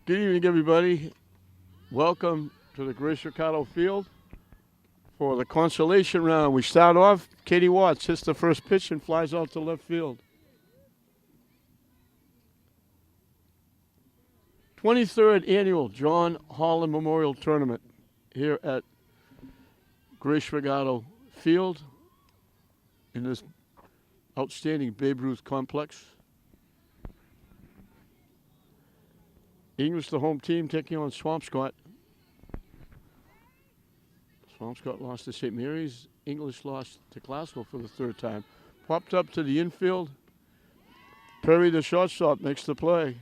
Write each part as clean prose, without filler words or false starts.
Good evening, everybody. Welcome to the Grace Ricardo Field for the consolation round. We start off, Katie Watts hits the first pitch and flies out to left field. 23rd Annual John Holland Memorial Tournament here at Grace Ricardo Field in this outstanding Babe Ruth complex. English, the home team, taking on Swampscott. Swampscott lost to St. Mary's. English lost to Glasgow for the third time. Popped up to the infield. Perry, the shortstop, makes the play.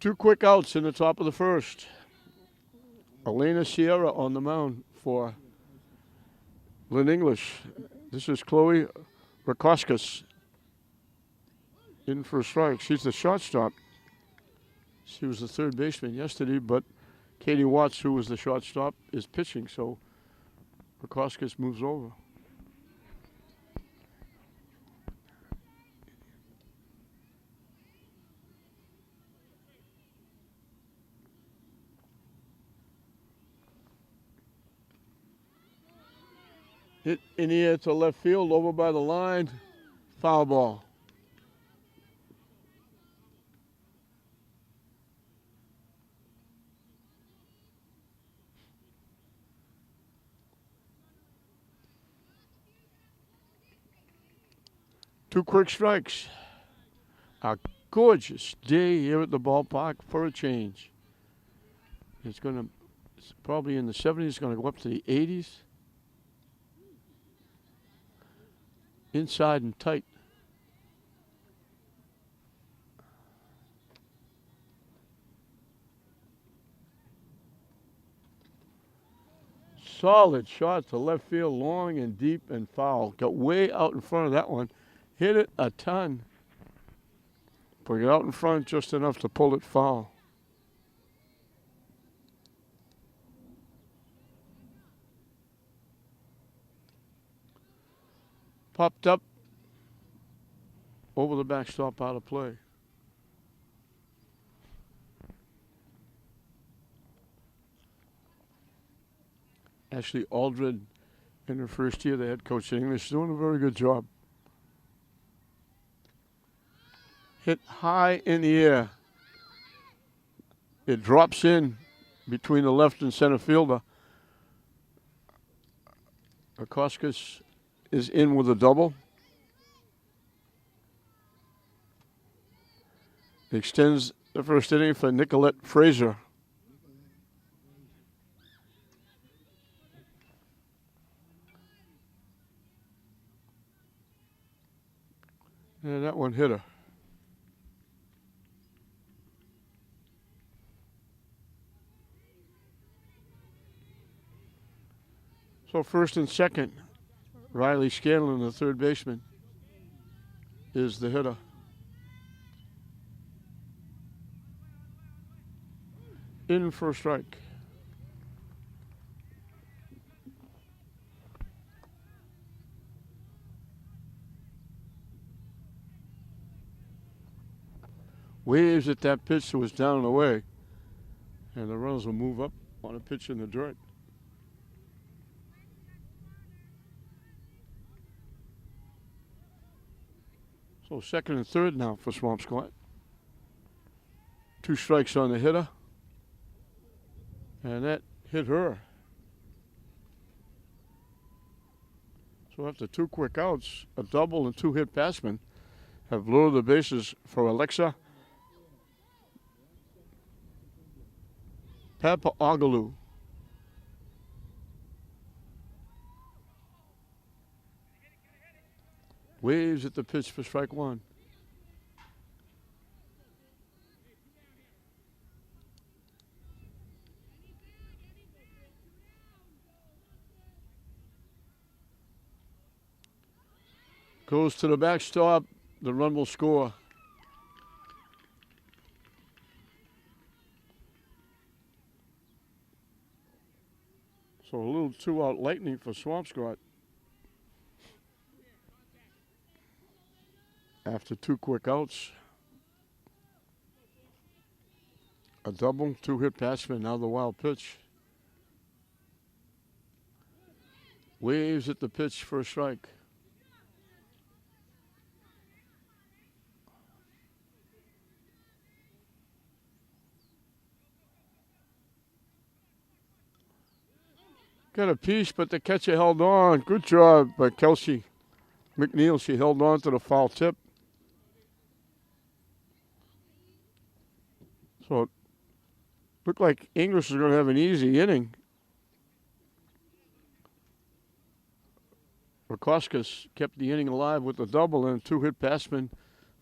2 quick outs in the top of the first. Elena Sierra on the mound for Lynn English. This is Chloe Rakoskis in for a strike. She's the shortstop. She was the third baseman yesterday, but Katie Watts, who was the shortstop, is pitching, so Rakoskis moves over. Hit in the air to left field, over by the line, foul ball. Two quick strikes. A gorgeous day here at the ballpark for a change. It's probably in the 70s, it's going to go up to the 80s. Inside and tight. Solid shot to left field, long and deep and foul. Got way out in front of that one. Hit it a ton. Bring it out in front just enough to pull it foul. Popped up over the backstop, out of play. Ashley Aldred, in her first year, the head coach in English, doing a very good job. Hit high in the air. It drops in between the left and center fielder. Rakoskis is in with a double. Extends the first inning for Nicolette Fraser. And that one hit her. So first and second, Riley Scanlon, the third baseman, is the hitter. In for a strike. Waves at that pitch that was down and away, and the runners will move up on a pitch in the dirt. So second and third now for Swampscott. 2 strikes on the hitter. And that hit her. So after 2 quick outs, a double and 2 hit batsmen have lowered the bases for Alexa Papaoglou. Waves at the pitch for strike 1. Goes to the backstop. The run will score. So a little 2-out lightning for Swampscott. After 2 quick outs. A double, 2-hit batsman, now the wild pitch. Waves at the pitch for a strike. Got a piece, but the catcher held on. Good job by Kelsey McNeil. She held on to the foul tip. So it looked like English was going to have an easy inning. Rakoskas kept the inning alive with the double and a 2-hit batsman,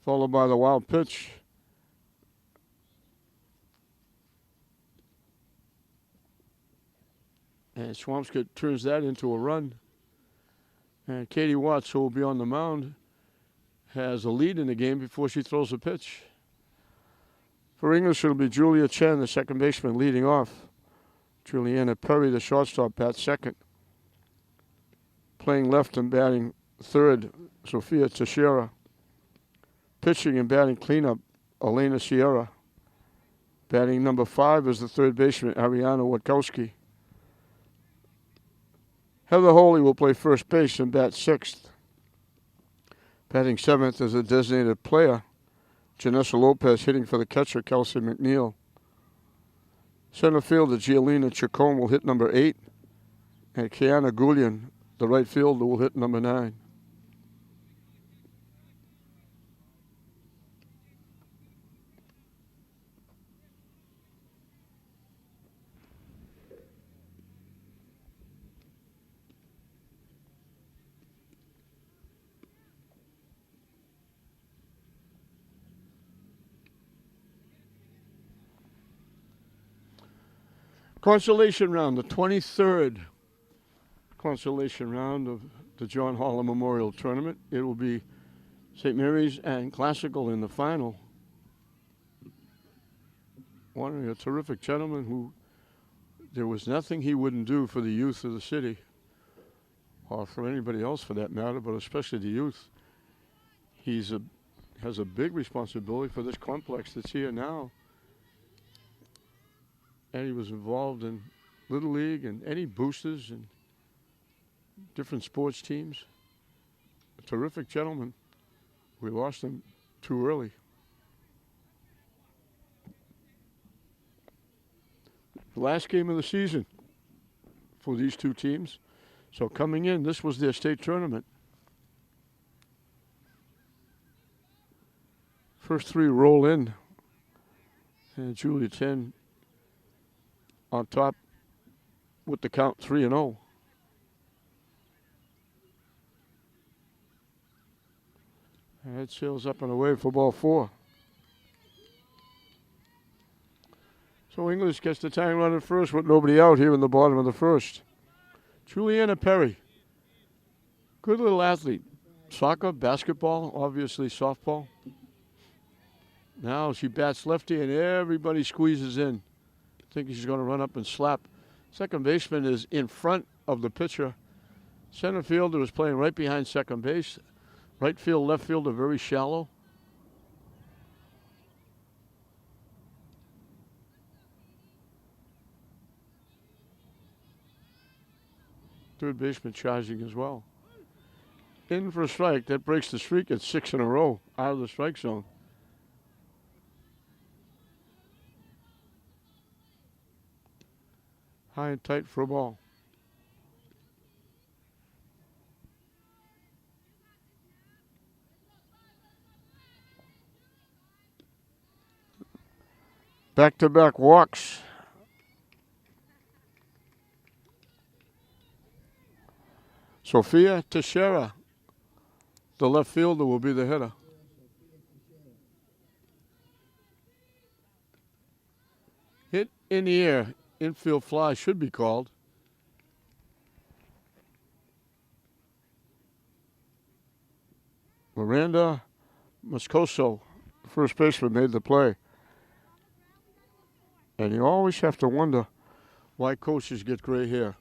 followed by the wild pitch. And Swampscott turns that into a run. And Katie Watts, who will be on the mound, has a lead in the game before she throws a pitch. For English, it'll be Julia Chen, the second baseman, leading off. Juliana Perry, the shortstop, bats second. Playing left and batting third, Sophia Teixeira. Pitching and batting cleanup, Elena Sierra. Batting number 5 is the third baseman, Ariana Watkowski. Heather Holy will play first base and bat 6th. Batting 7th is a designated player, Janessa Lopez, hitting for the catcher, Kelsey McNeil. Center fielder, Giolina Chacon, will hit number 8. And Kiana Goulian, the right fielder, will hit number 9. Consolation round, the 23rd consolation round of the John Holland Memorial Tournament. It will be St. Mary's and Classical in the final. One, a terrific gentleman who there was nothing he wouldn't do for the youth of the city, or for anybody else for that matter, but especially the youth. Has a big responsibility for this complex that's here now. And he was involved in Little League and any boosters and different sports teams. A terrific gentleman. We lost him too early. The last game of the season for these two teams. So coming in, this was their state tournament. First 3 roll in. And Julia 10 on top with the count 3-0. Head sails up and away for ball 4. So English gets the tying run at first with nobody out here in the bottom of the first. Juliana Perry, good little athlete. Soccer, basketball, obviously softball. Now she bats lefty and everybody squeezes in. Thinking she's going to run up and slap. Second baseman is in front of the pitcher. Center fielder is playing right behind second base. Right field, left field are very shallow. Third baseman charging as well. In for a strike. That breaks the streak at 6 in a row out of the strike zone. High and tight for a ball. Back-to-back walks. Sophia Teixeira, the left fielder, will be the hitter. Hit in the air. Infield fly should be called. Miranda Moscoso, first baseman, made the play. And you always have to wonder why coaches get gray hair.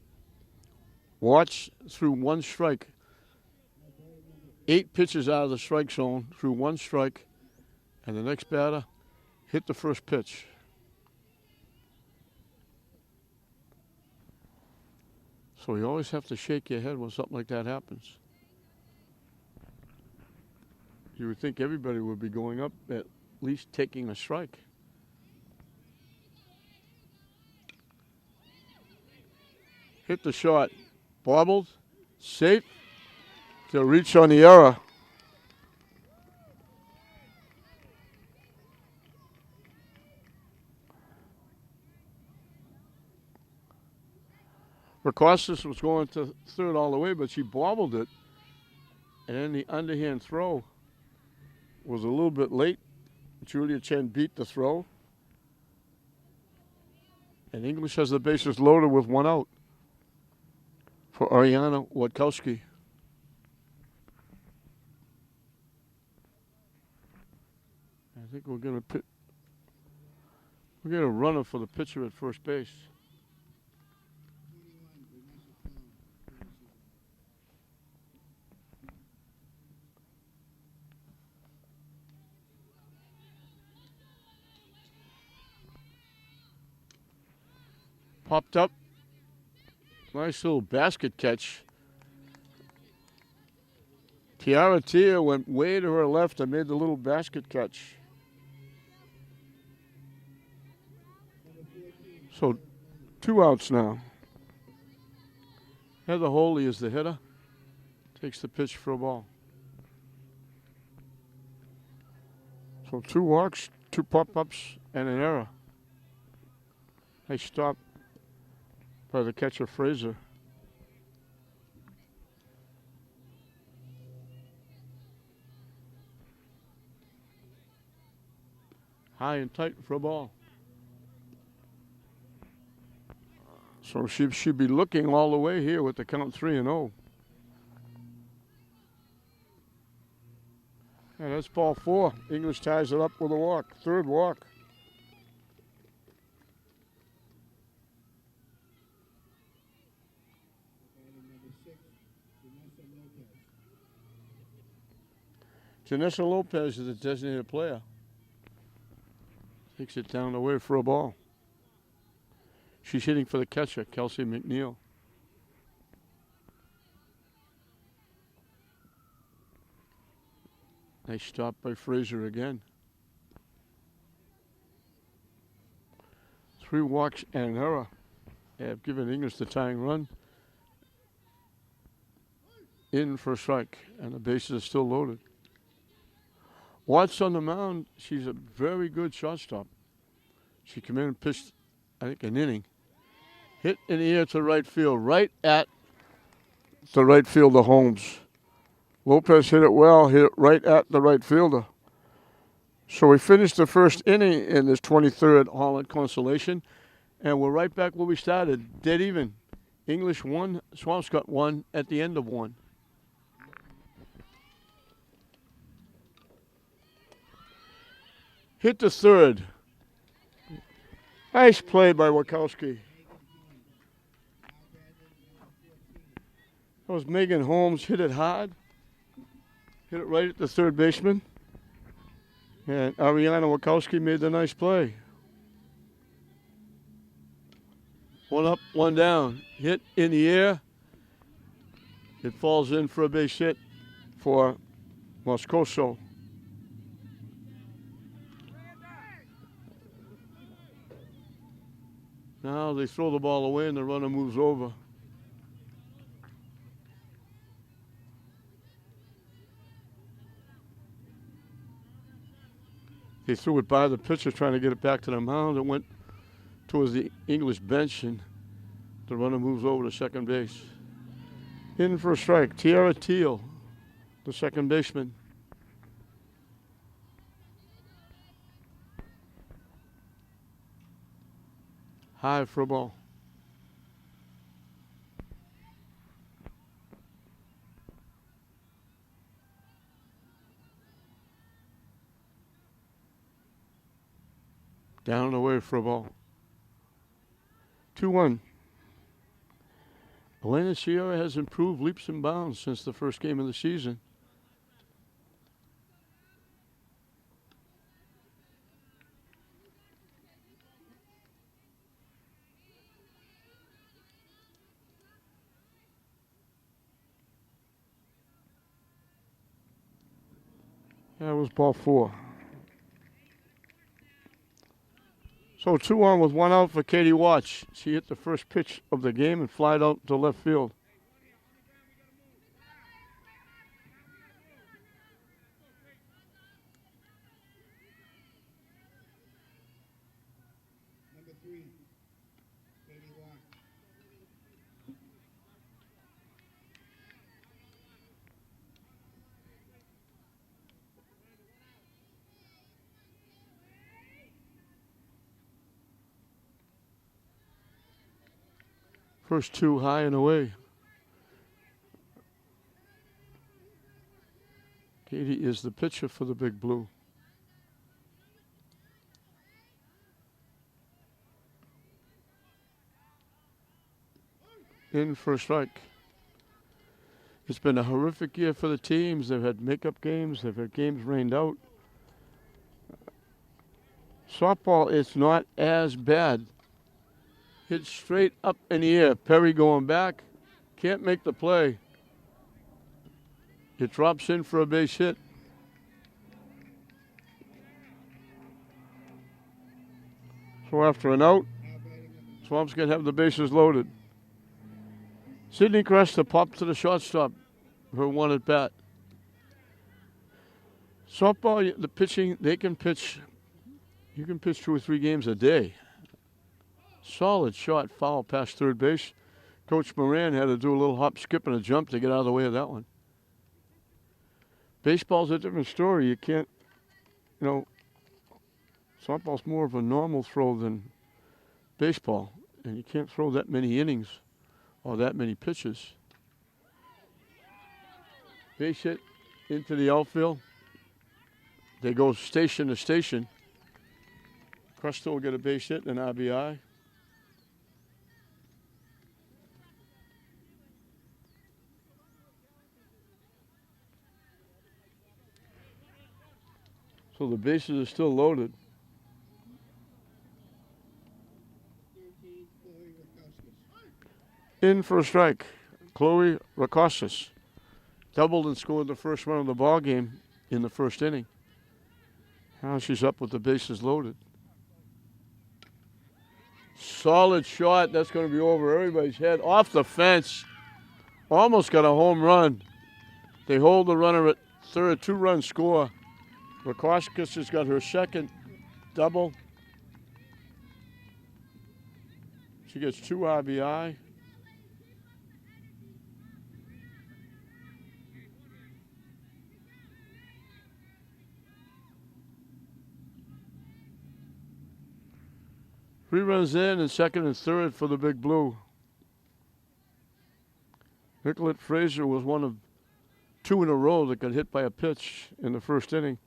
Watch through 1 strike. 8 pitches out of the strike zone through 1 strike. And the next batter hit the first pitch. So you always have to shake your head when something like that happens. You would think everybody would be going up, at least taking a strike. Hit the shot. Bobbled. Safe. To reach on the error. Racostas was going to third all the way, but she bobbled it. And then the underhand throw was a little bit late. Julia Chen beat the throw. And English has the bases loaded with one out for Ariana Wadkowski. I think we're going to get a runner for the pitcher at first base. Popped up. Nice little basket catch. Tiara Tia went way to her left and made the little basket catch. So 2 outs now. Heather Holy is the hitter. Takes the pitch for a ball. So 2 walks, 2 pop-ups, and an error. Nice stop by the catcher, Fraser. High and tight for a ball. So she should be looking all the way here with the count 3-0. And that's ball 4. English ties it up with a walk. 3rd walk. Janessa Lopez is a designated player. Takes it down the way for a ball. She's hitting for the catcher, Kelsey McNeil. Nice stop by Fraser again. 3 walks and an error. They have given English the tying run. In for a strike, and the bases are still loaded. Watts on the mound, she's a very good shortstop. She came in and pitched, I think, an inning. Hit in the air to right field, right at the right fielder, Holmes. Lopez hit it well, hit it right at the right fielder. So we finished the first inning in this 23rd Holland Consolation, and we're right back where we started, dead even. English 1, Swampscott 1 at the end of 1. Hit to third. Nice play by Wachowski. That was Megan Holmes. Hit it hard. Hit it right at the third baseman. And Ariana Wachowski made the nice play. 1 up, 1 down. Hit in the air. It falls in for a base hit for Moscoso. Now they throw the ball away and the runner moves over. They threw it by the pitcher trying to get it back to the mound. It went towards the English bench and the runner moves over to second base. In for a strike, Tiara Teal, the second baseman. High for a ball. Down and away for a ball. 2-1. Elena Sierra has improved leaps and bounds since the first game of the season. That was ball 4. So 2 on with 1 out for Katie Watts. She hit the first pitch of the game and flied out to left field. Number 3, Katie Watts. First 2 high and away. Katie is the pitcher for the Big Blue. In for a strike. It's been a horrific year for the teams. They've had makeup games. They've had games rained out. Softball is not as bad. Hit straight up in the air. Perry going back. Can't make the play. It drops in for a base hit. So after an out, Swampscott have the bases loaded. Sydney Cresta popped to the shortstop. Her 1 at bat. Softball, the pitching, they can pitch. You can pitch 2 or 3 games a day. Solid shot, foul past third base. Coach Moran had to do a little hop, skip, and a jump to get out of the way of that one. Baseball's a different story. You can't, softball's more of a normal throw than baseball. And you can't throw that many innings or that many pitches. Base hit into the outfield. They go station to station. Cresta will get a base hit and an RBI. So the bases are still loaded. In for a strike, Chloe Rakostas doubled and scored the first run of the ball game in the first inning. Now she's up with the bases loaded. Solid shot. That's going to be over everybody's head. Off the fence. Almost got a home run. They hold the runner at third. 2-run score. Rakostas has got her second double. She gets 2 RBI. Three runs in and second and third for the Big Blue. Nicolette Fraser was one of 2 in a row that got hit by a pitch in the first inning.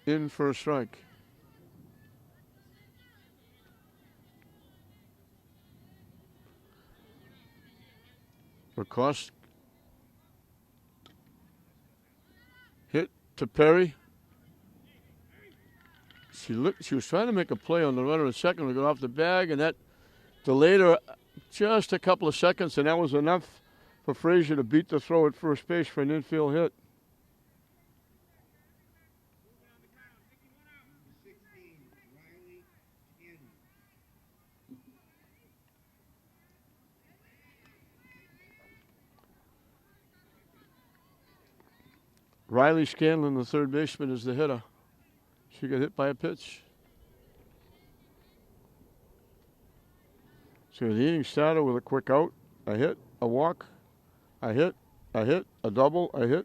In for a strike. Lacoste hit to Perry. She was trying to make a play on the runner at second to get off the bag, and that delayed her just a couple of seconds, and that was enough for Frazier to beat the throw at first base for an infield hit. Riley Scanlon, the third baseman, is the hitter. She got hit by a pitch. So the inning started with a quick out, a hit, a walk, a hit, a double, a hit.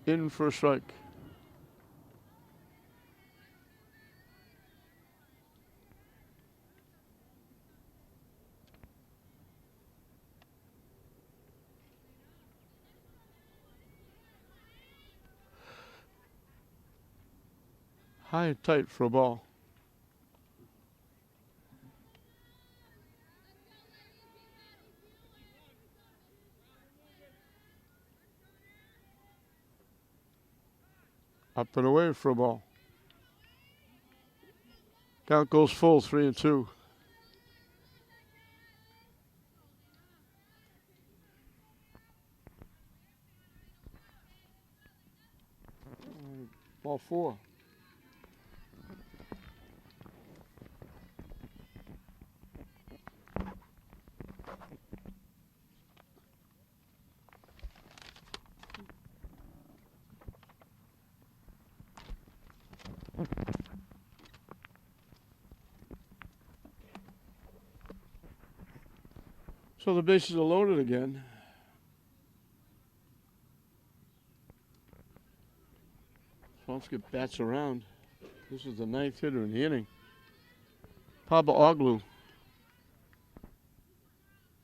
In for a strike. High and tight for a ball. Up and away for a ball. Count goes full, 3-2. Ball 4. So the bases are loaded again. Swampscott bats around. This is the 9th hitter in the inning. Papa Oglu.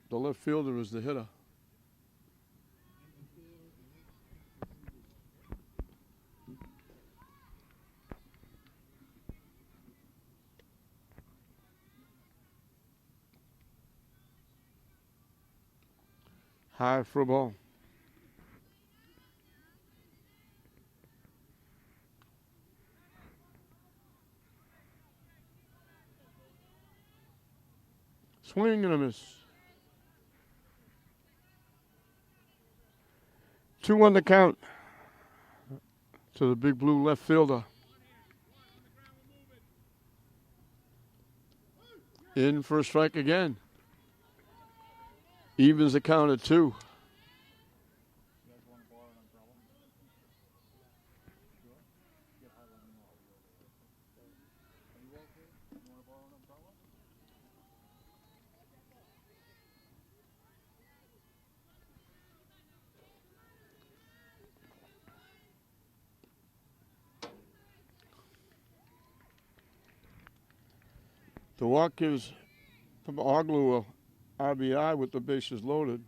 The left fielder is the hitter. High for a ball. Swing and a miss. 2-1 the count to the big blue left fielder. In for a strike again. Evens the count at 2. The walk gives Oglu a RBI with the bases loaded.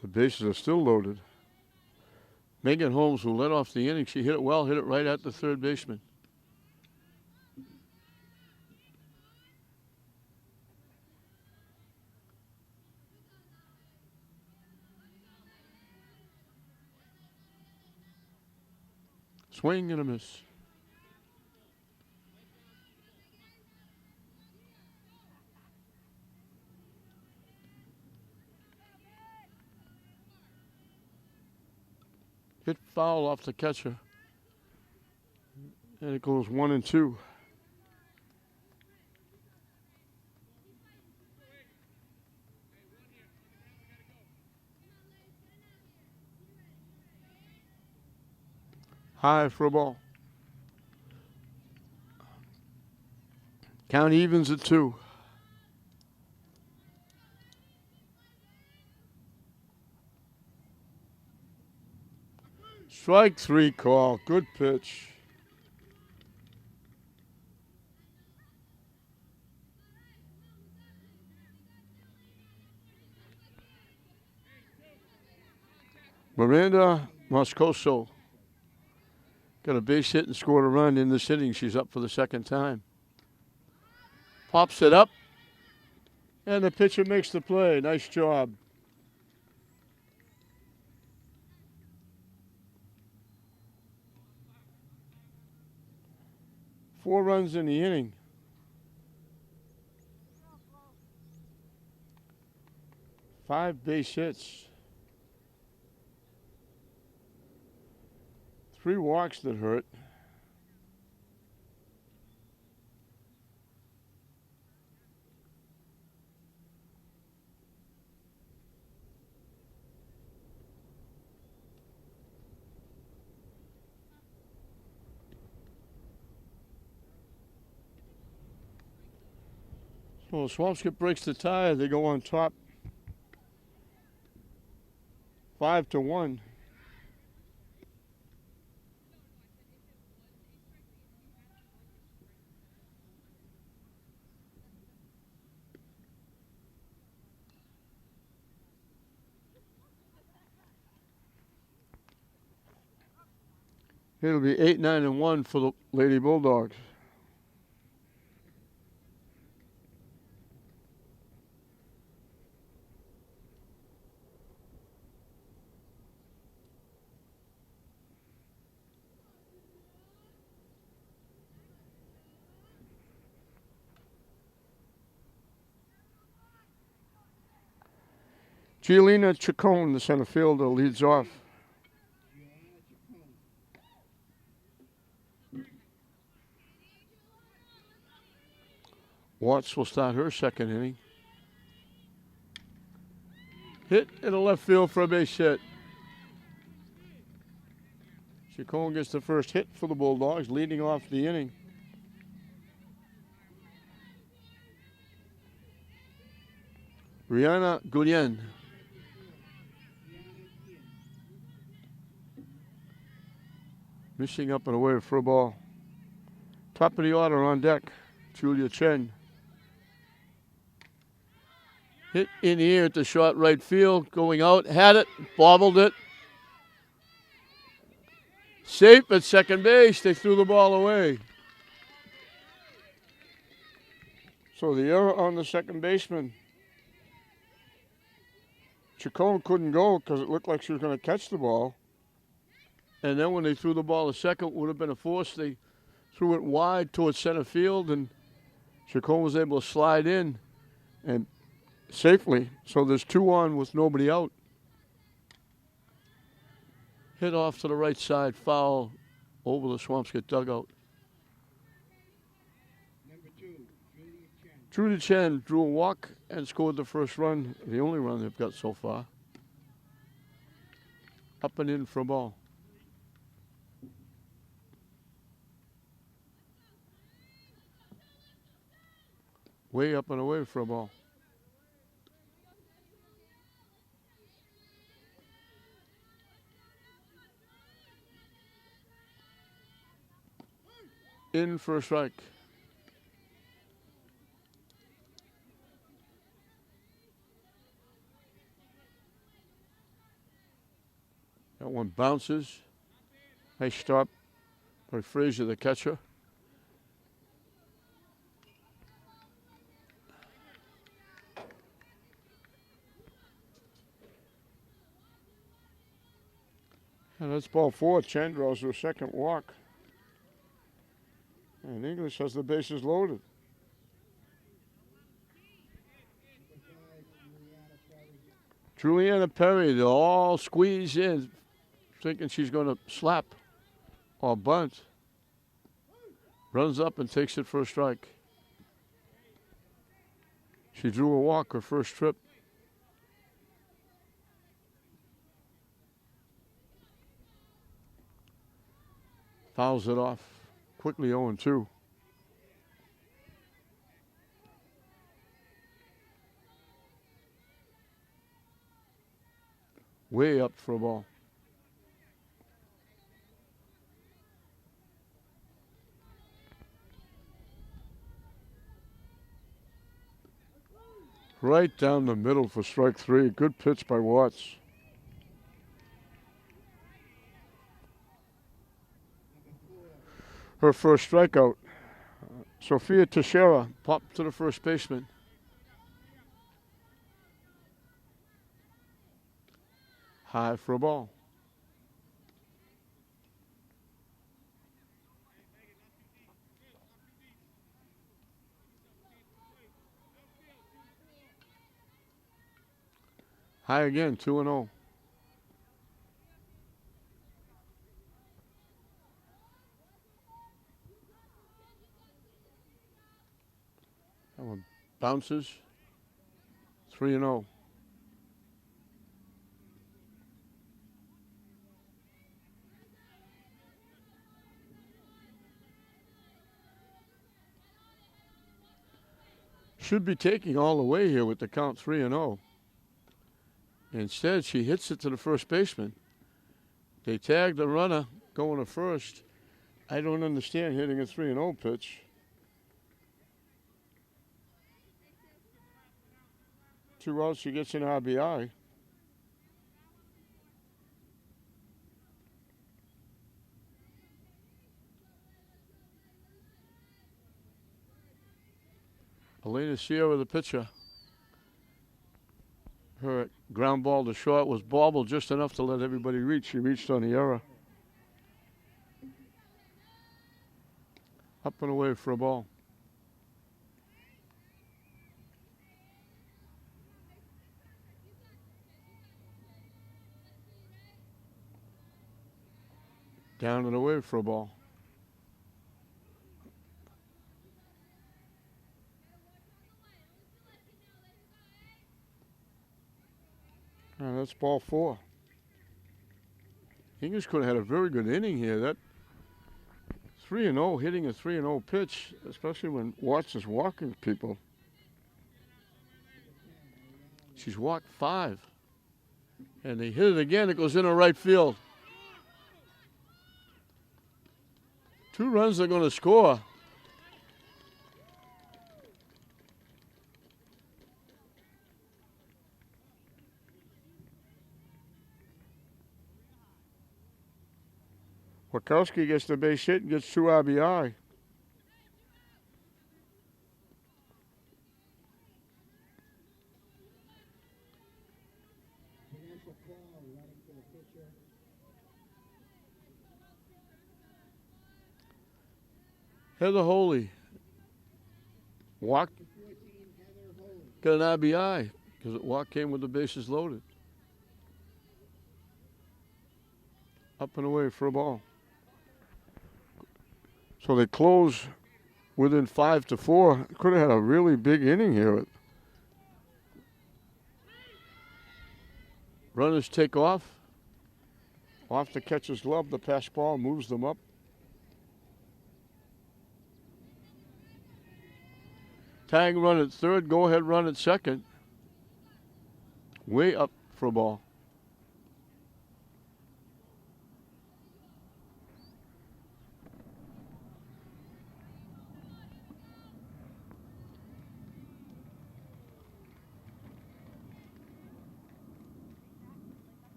The bases are still loaded. Megan Holmes, who led off the inning, she hit it well, hit it right at the third baseman. Swing and a miss. Hit foul off the catcher. And it goes 1-2. High for a ball. Count evens at 2. Strike 3 call. Good pitch. Miranda Moscoso got a base hit and scored a run in this inning. She's up for the second time. Pops it up, and the pitcher makes the play. Nice job. Four runs in the inning. Five base hits. 3 walks that hurt. So Swampscott breaks the tie. They go on top 5-1. It'll be 8, 9, and 1 for the Lady Bulldogs. Giolina Chacon, the center fielder, leads off. Watts will start her second inning. Hit in the left field for a base hit. Chacon gets the first hit for the Bulldogs, leading off the inning. Rihanna Gulien. Missing up and away for a ball. Top of the order on deck, Julia Chen. Hit in the air at the short right field, going out, had it, bobbled it. Safe at second base, they threw the ball away. So the error on the second baseman. Chacon couldn't go because it looked like she was going to catch the ball. And then when they threw the ball to second, would have been a force. They threw it wide towards center field, and Chacon was able to slide in and safely. So there's 2 on with nobody out. Hit off to the right side, foul over the Swampscott dugout. Number 2, Julia Chen. Julia Chen drew a walk and scored the first run, the only run they've got so far. Up and in for a ball. Way up and away for a ball. In for a strike. That one bounces. Nice stop by Frazier, the catcher. And that's ball 4. Chen draws her second walk. And English has the bases loaded. Juliana Perry, they all squeeze in, thinking she's going to slap or bunt. Runs up and takes it for a strike. She drew a walk her first trip. Fouls it off. Quickly 0-2. Way up for a ball. Right down the middle for strike 3. Good pitch by Watts. Her first strikeout. Sophia Teixeira popped to the first baseman. High for a ball. High again, 2-0. That one bounces. 3-0. Should be taking all the way here with the count 3-0. Instead, she hits it to the first baseman. They tag the runner going to first. I don't understand hitting a 3-0 pitch. 2 outs, she gets an RBI. Elena Sierra, the pitcher. Her ground ball to short was bobbled just enough to let everybody reach. She reached on the error. Up and away for a ball. Down and away for a ball. And that's ball 4. English could have had a very good inning here. That 3-0, hitting a 3-0 pitch, especially when Watts is walking people. She's walked 5. And they hit it again. It goes into right field. 2 runs they're going to score. Wachowski gets the base hit and gets 2 RBI. Heather Holy walked, got an RBI because the walk came with the bases loaded. Up and away for a ball. So they close within 5-4. Could have had a really big inning here. Runners take off. Off the catcher's glove, the pass ball moves them up. Tag run at third, go ahead run at second. Way up for a ball.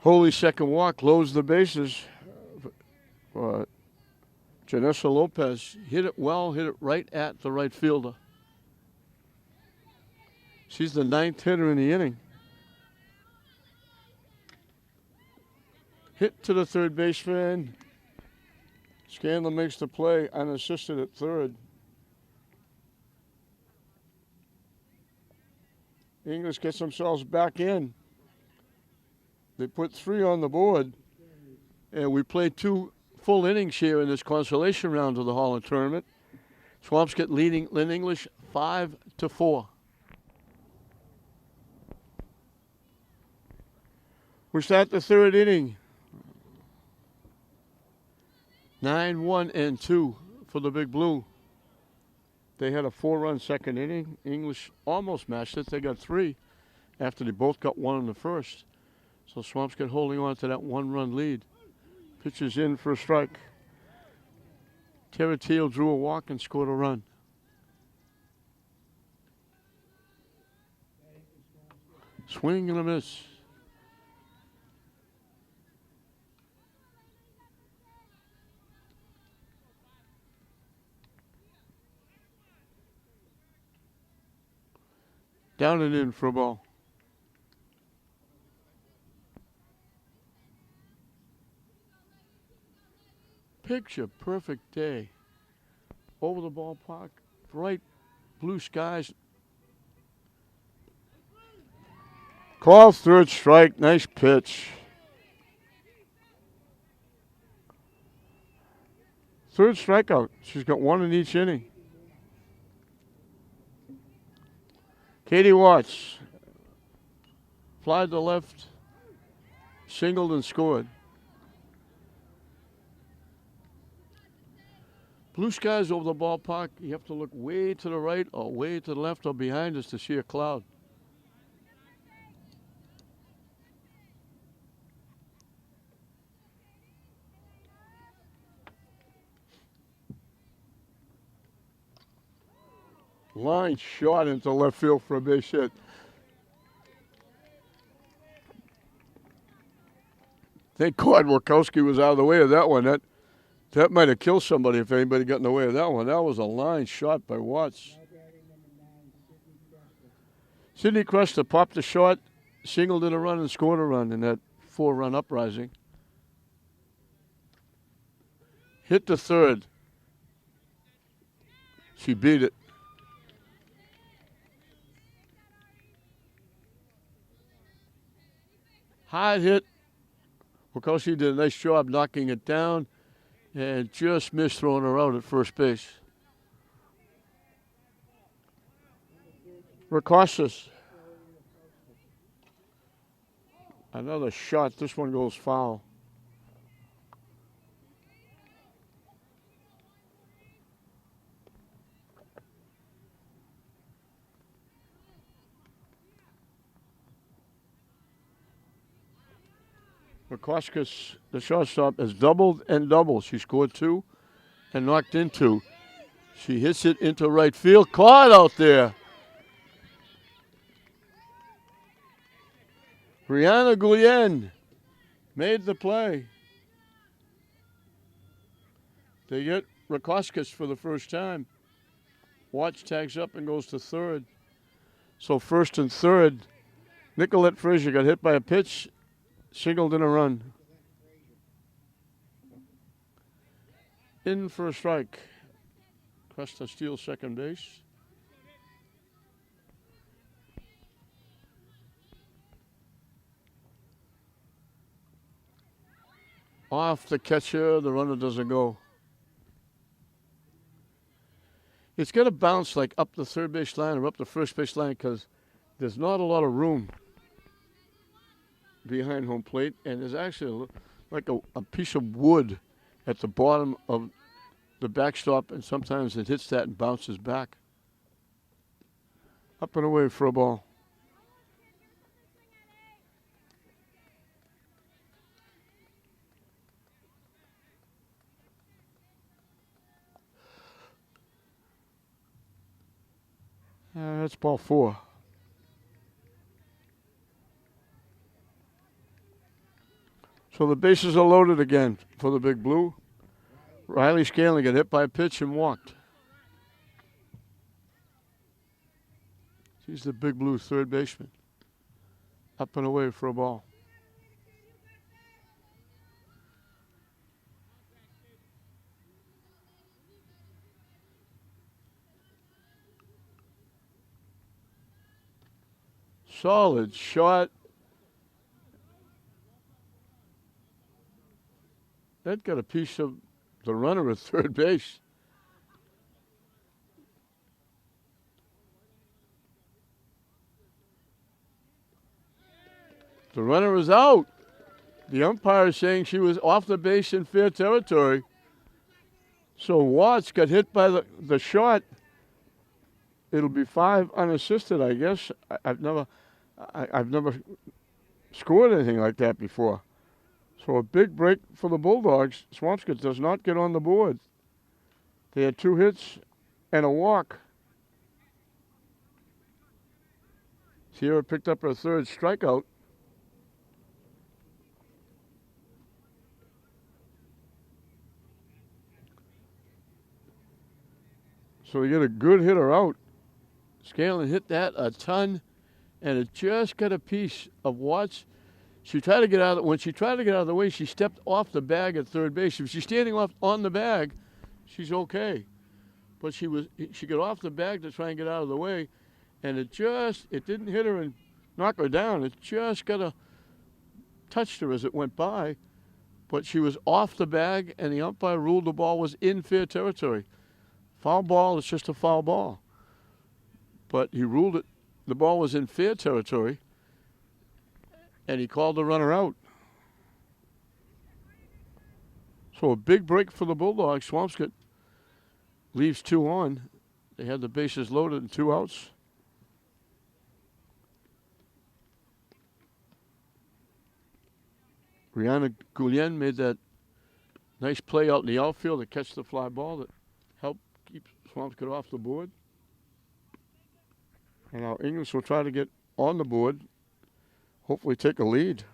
Holy second walk, loads the bases. Janessa Lopez hit it well, hit it right at the right fielder. She's the 9th hitter in the inning. Hit to the third baseman. Scanlon makes the play, unassisted at third. English gets themselves back in. They put 3 on the board, and we played 2 full innings here in this consolation round of the Holland Tournament. Swampscott leading Lynn English 5-4. We start the 3rd inning. 9-1-2 for the Big Blue. They had a 4-run second inning. English almost matched it. They got 3 after they both got 1 in the first. So Swampscott holding on to that 1-run lead. Pitches in for a strike. Tara Teal drew a walk and scored a run. Swing and a miss. Down and in for a ball. Picture perfect day. Over the ballpark, bright blue skies. Call 3rd strike, nice pitch. 3rd strikeout. She's got 1 in each inning. Katie Watts fly to left, singled and scored. Blue skies over the ballpark. You have to look way to the right or way to the left or behind us to see a cloud. Line shot into left field for a base hit. Thank God Wachowski was out of the way of that one. That might have killed somebody if anybody got in the way of that one. That was a line shot by Watts. Now batting number 9, Sidney Sidney Cresta. Cresta popped the shot, singled in a run, and scored a run in that 4-run uprising. Hit the third. She beat it. Hard hit. Wachowski did a nice job knocking it down and just missed throwing her out at first base. Racostas. Another shot. This one goes foul. Racostas, the shortstop, has doubled and doubled. She scored 2 and knocked in 2. She hits it into right field. Caught out there. Brianna Guillen made the play. They get Racostas for the first time. Watts tags up and goes to third. So first and third, Nicolette Frazier got hit by a pitch, singled in a run. In for a strike. Cresta steals second base. Off the catcher, the runner doesn't go. It's going to bounce like up the third base line or up the first base line because there's not a lot of room behind home plate, and there's actually like a piece of wood at the bottom of the backstop, and sometimes it hits that and bounces back. Up and away for a ball. That's ball 4. So the bases are loaded again for the Big Blue. Riley Scanlon got hit by a pitch and walked. She's the Big Blue third baseman. Up and away for a ball. Solid shot. That got a piece of the runner at third base. The runner is out. The umpire is saying she was off the base in fair territory. So Watts got hit by the shot. It'll be 5 unassisted, I guess. I've never scored anything like that before. So a big break for the Bulldogs. Swampscott does not get on the board. They had 2 hits and a walk. Sierra picked up her third strikeout. So we get a good hitter out. Scanlon hit that a ton, and it just got a piece of Watts. She tried to get out. When she tried to get out of the way, she stepped off the bag at third base. If she's standing off on the bag, she's okay. But she got off the bag to try and get out of the way, and it didn't hit her and knock her down. It just touched her as it went by. But she was off the bag, and the umpire ruled the ball was in fair territory. Foul ball is just a foul ball. But he ruled it. The ball was in fair territory. And he called the runner out. So a big break for the Bulldogs. Swampscott leaves 2 on. They had the bases loaded and 2 outs. Brianna Guillen made that nice play out in the outfield to catch the fly ball that helped keep Swampscott off the board. And now English will try to get on the board, hopefully take a lead.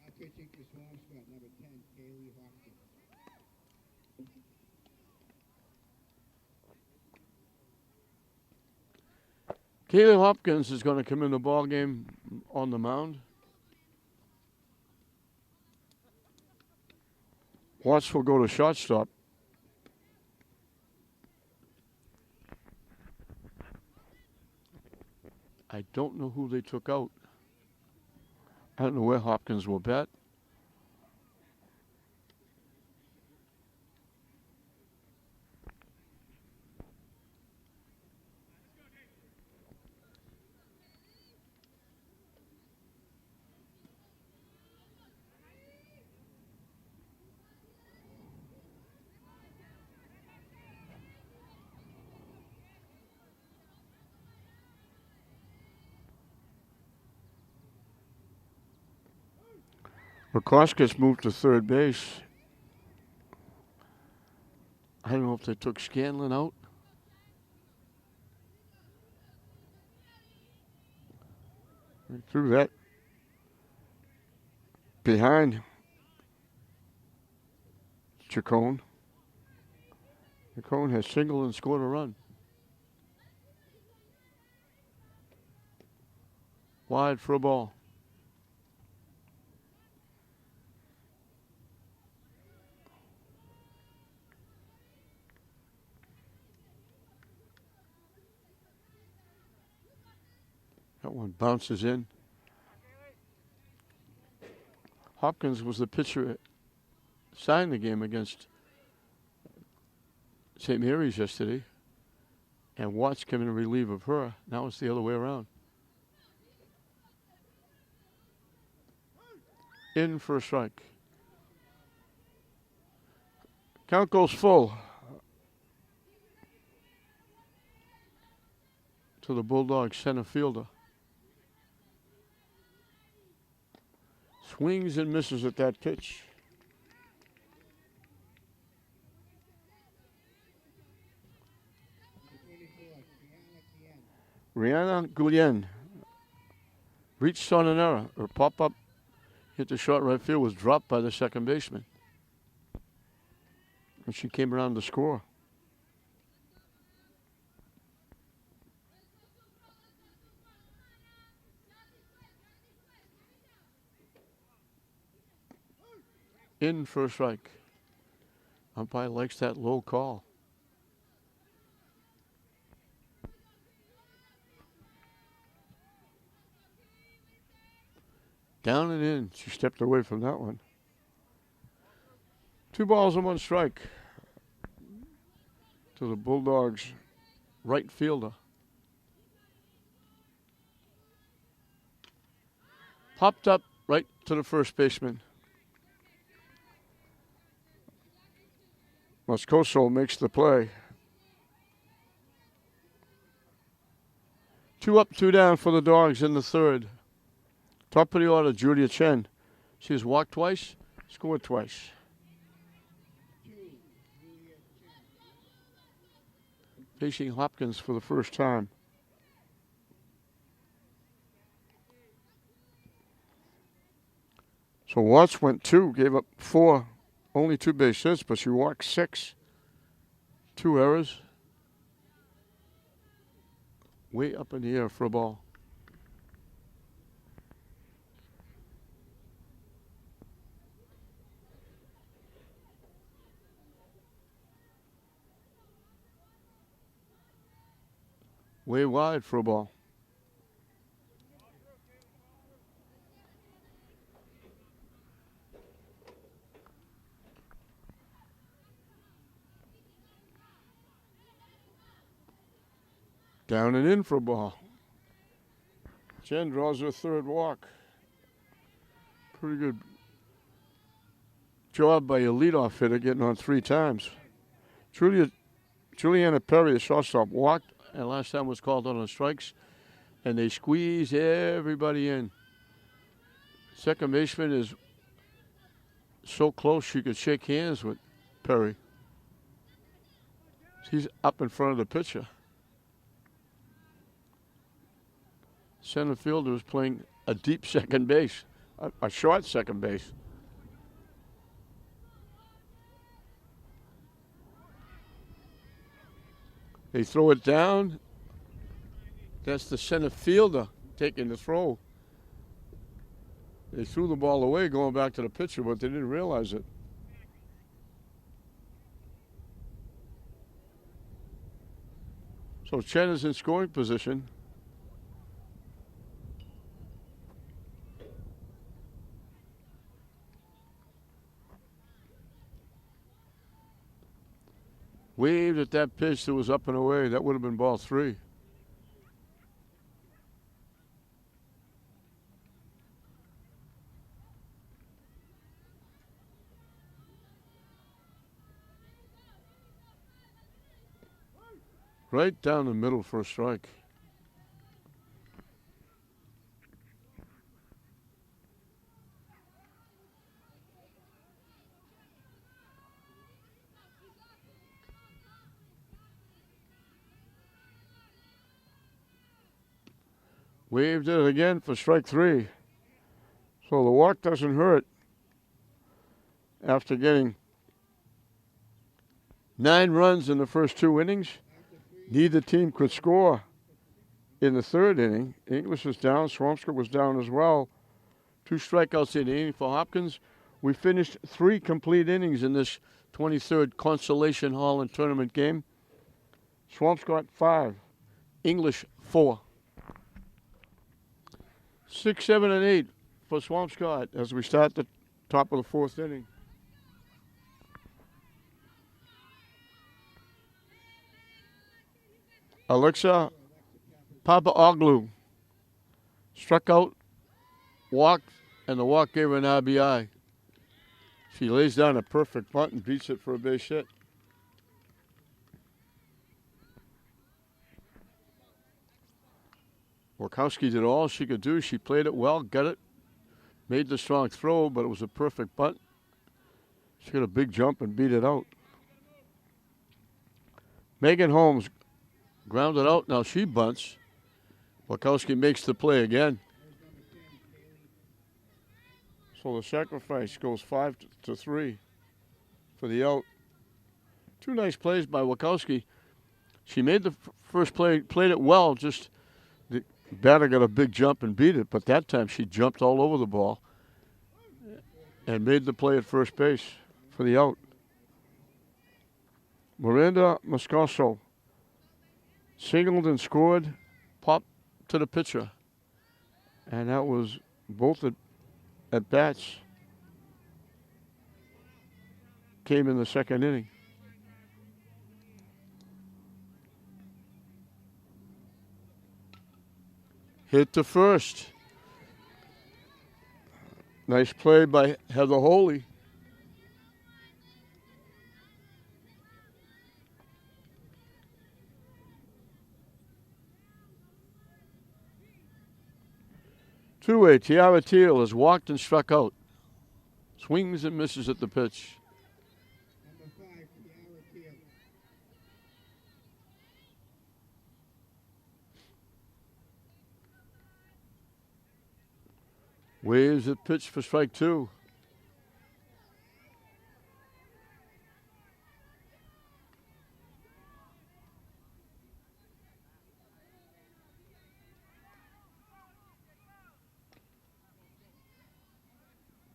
Now pitching for Swampscott, number 10, Kaylee Hopkins. Kaylee Hopkins is going to come in the ball game on the mound. Watts will go to shortstop. I don't know who they took out. I don't know where Hopkins will bat. Rakoskis moved to third base. I don't know if they took Scanlon out. They threw that behind Chacon. Chacon has singled and scored a run. Wide for a ball. That one bounces in. Hopkins was the pitcher that signed the game against St. Mary's yesterday. And Watts came in relief of her. Now it's the other way around. In for a strike. Count goes full to the Bulldogs center fielder. Swings and misses at that pitch. Rihanna Guillen reached on an error. Her pop-up hit the short right field, was dropped by the second baseman. And she came around to score. In for a strike. Umpire likes that low call. Down and in. She stepped away from that one. 2 balls and 1 strike to the Bulldogs right fielder. Popped up right to the first baseman. Moscoso makes the play. 2 up, 2 down for the Dogs in the third. Top of the order, Julia Chen. She has walked twice, scored twice. Facing Hopkins for the first time. So Watts went 2, gave up 4, only 2 base hits, but she walked 6. 2 errors. Way up in the air for a ball. Way wide for a ball. Down and in for a ball. Jen draws her third walk. Pretty good job by your leadoff hitter getting on 3 times. Juliana Perry, a shortstop, walked, and last time was called on strikes, and they squeeze everybody in. Second baseman is so close she could shake hands with Perry. He's up in front of the pitcher. Center fielder is playing a deep second base, a short second base. They throw it down. That's the center fielder taking the throw. They threw the ball away going back to the pitcher, but they didn't realize it. So Chen is in scoring position. Waved at that pitch that was up and away. That would have been ball 3. Right down the middle for a strike. Waved it again for strike 3. So the walk doesn't hurt after getting 9 runs in the first 2 innings. Neither team could score in the 3rd inning. English was down. Swampscott was down as well. 2 strikeouts in the inning for Hopkins. We finished 3 complete innings in this 23rd Consolation Holland Tournament game. Swampscott 5. English 4. 6, 7, and 8 for Swampscott as we start the top of the 4th inning. Alexa Papaoglu struck out, walked, and the walk gave her an RBI. She lays down a perfect bunt and beats it for a base hit. Wachowski did all she could do. She played it well, got it, made the strong throw, but it was a perfect bunt. She got a big jump and beat it out. Megan Holmes grounded out. Now she bunts. Wachowski makes the play again. So the sacrifice goes 5-3 for the out. 2 nice plays by Wachowski. She made the first play, played it well, just the batter got a big jump and beat it, but that time she jumped all over the ball and made the play at first base for the out. Miranda Moscoso singled and scored, popped to the pitcher. And that was both at bats came in the 2nd inning. Hit to first. Nice play by Heather Holy. Two-way, Tiara Teal has walked and struck out. Swings and misses at the pitch. Number 5, Tiara Teal. Waves at pitch for strike 2.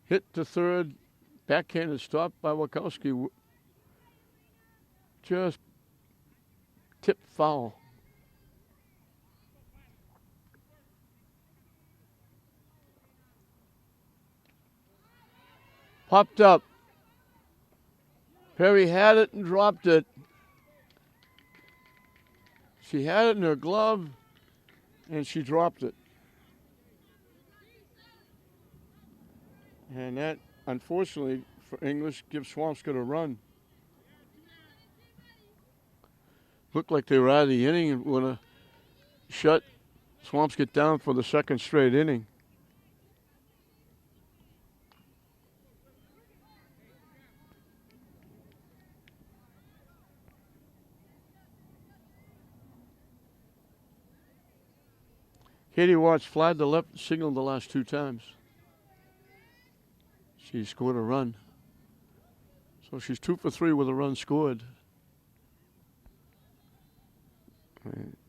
Hit to third, backhanded stop by Wachowski. Just tipped foul. Popped up. Perry had it and dropped it. She had it in her glove and she dropped it. And that, unfortunately, for English, gives Swampscott a run. Looked like they were out of the inning and were going to shut Swampscott down for the 2nd straight inning. Katie Watts flagged the left signal the last 2 times. She scored a run. So she's 2 for 3 with a run scored.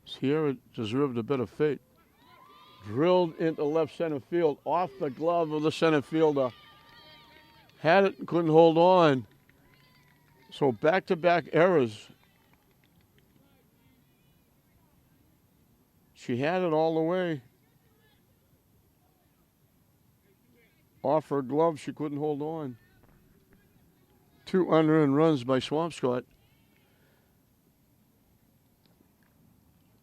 Sierra deserved a better fate. Drilled into left center field, off the glove of the center fielder. Had it and couldn't hold on. So back-to-back errors. She had it all the way. Off her glove, she couldn't hold on. 2 unearned runs by Swampscott.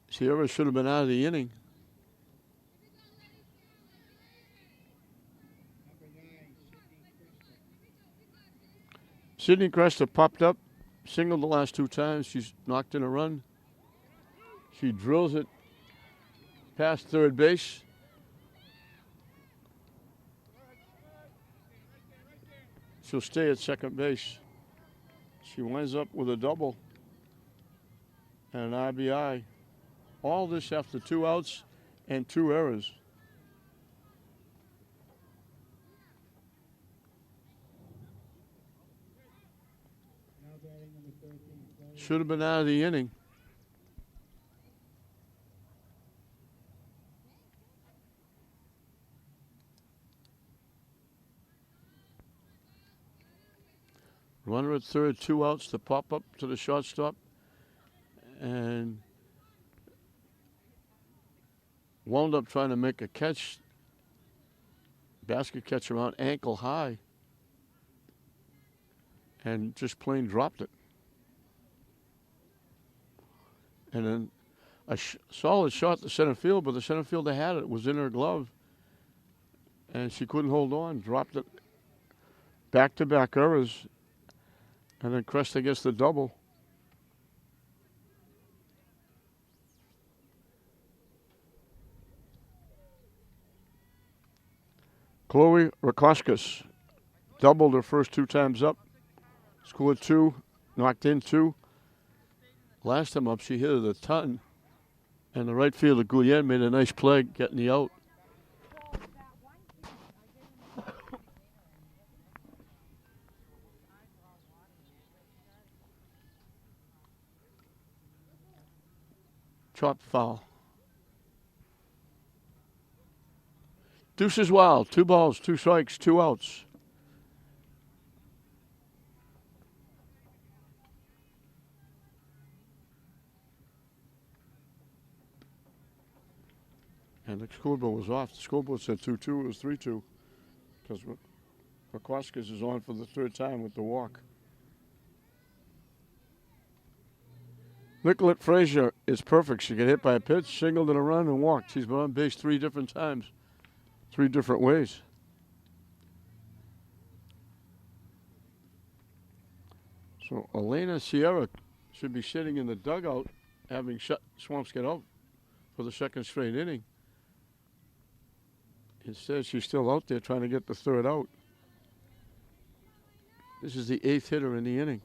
Sierra should have been out of the inning. Sydney Cresta popped up, singled the last 2 times. She's knocked in a run. She drills it past third base. She'll stay at second base. She winds up with a double and an RBI. All this after 2 outs and 2 errors. Should have been out of the inning. Runner at third, 2 outs to pop up to the shortstop. And wound up trying to make a catch. Basket catch around ankle high. And just plain dropped it. And then a solid shot to center field, but the center fielder had it. It was in her glove. And she couldn't hold on. Dropped it. Back-to-back errors. And then Cresta gets the double. Chloe Rakoskis doubled her first 2 times up. Scored 2, knocked in 2. Last time up, she hit it a ton. And the right fielder, Guyen, made a nice play getting the out. Chop foul. Deuces wild. 2 balls, 2 strikes, 2 outs. And the scoreboard was off. The scoreboard said 2-2. It was 3-2. Because Rakoskis is on for the 3rd time with the walk. Nicolette Frazier is perfect. She got hit by a pitch, singled in a run, and walked. She's been on base 3 different times, 3 different ways. So Elena Sierra should be sitting in the dugout, having shut Swampscott out for the 2nd straight inning. Instead, she's still out there trying to get the 3rd out. This is the 8th hitter in the inning.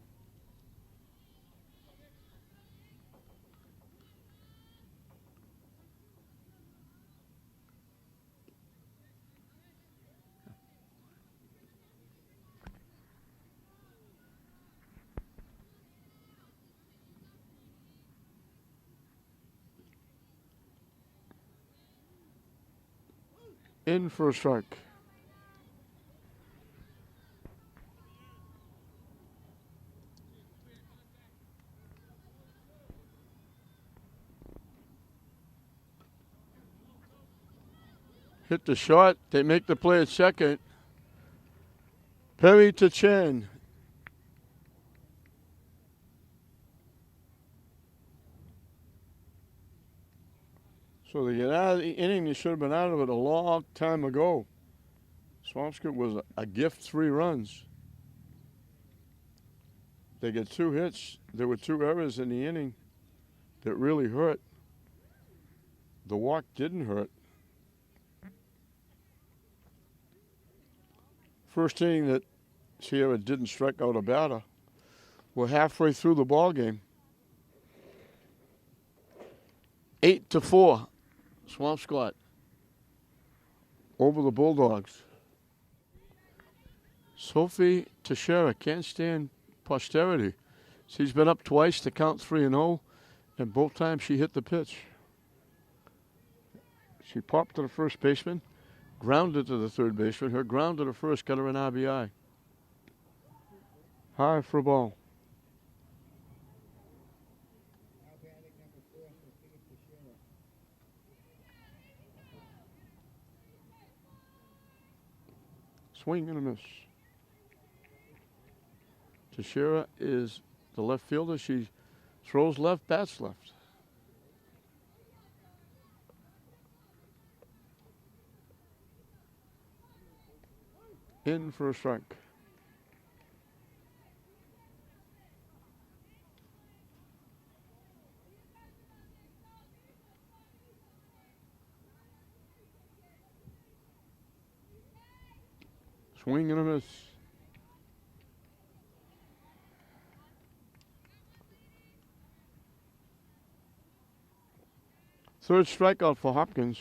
In for a strike. Hit the shot. They make the play at second. Perry to Chen. So they get out of the inning. They should have been out of it a long time ago. Swampscott was a gift 3 runs. They get 2 hits. There were 2 errors in the inning that really hurt. The walk didn't hurt. First inning that Sierra didn't strike out a batter. We're halfway through the ball game. 8-4. Swampscott over the Bulldogs. Sophie Teixeira can't stand posterity. She's been up twice to count 3-0, and both times she hit the pitch. She popped to the first baseman, grounded to the third baseman. Her ground to the first got her an RBI. High for a ball. Now batting number 4, Sophia Teixeira. Swing and a miss. Teixeira is the left fielder. She throws left, bats left. In for a strike. Swing and a miss. Third strikeout for Hopkins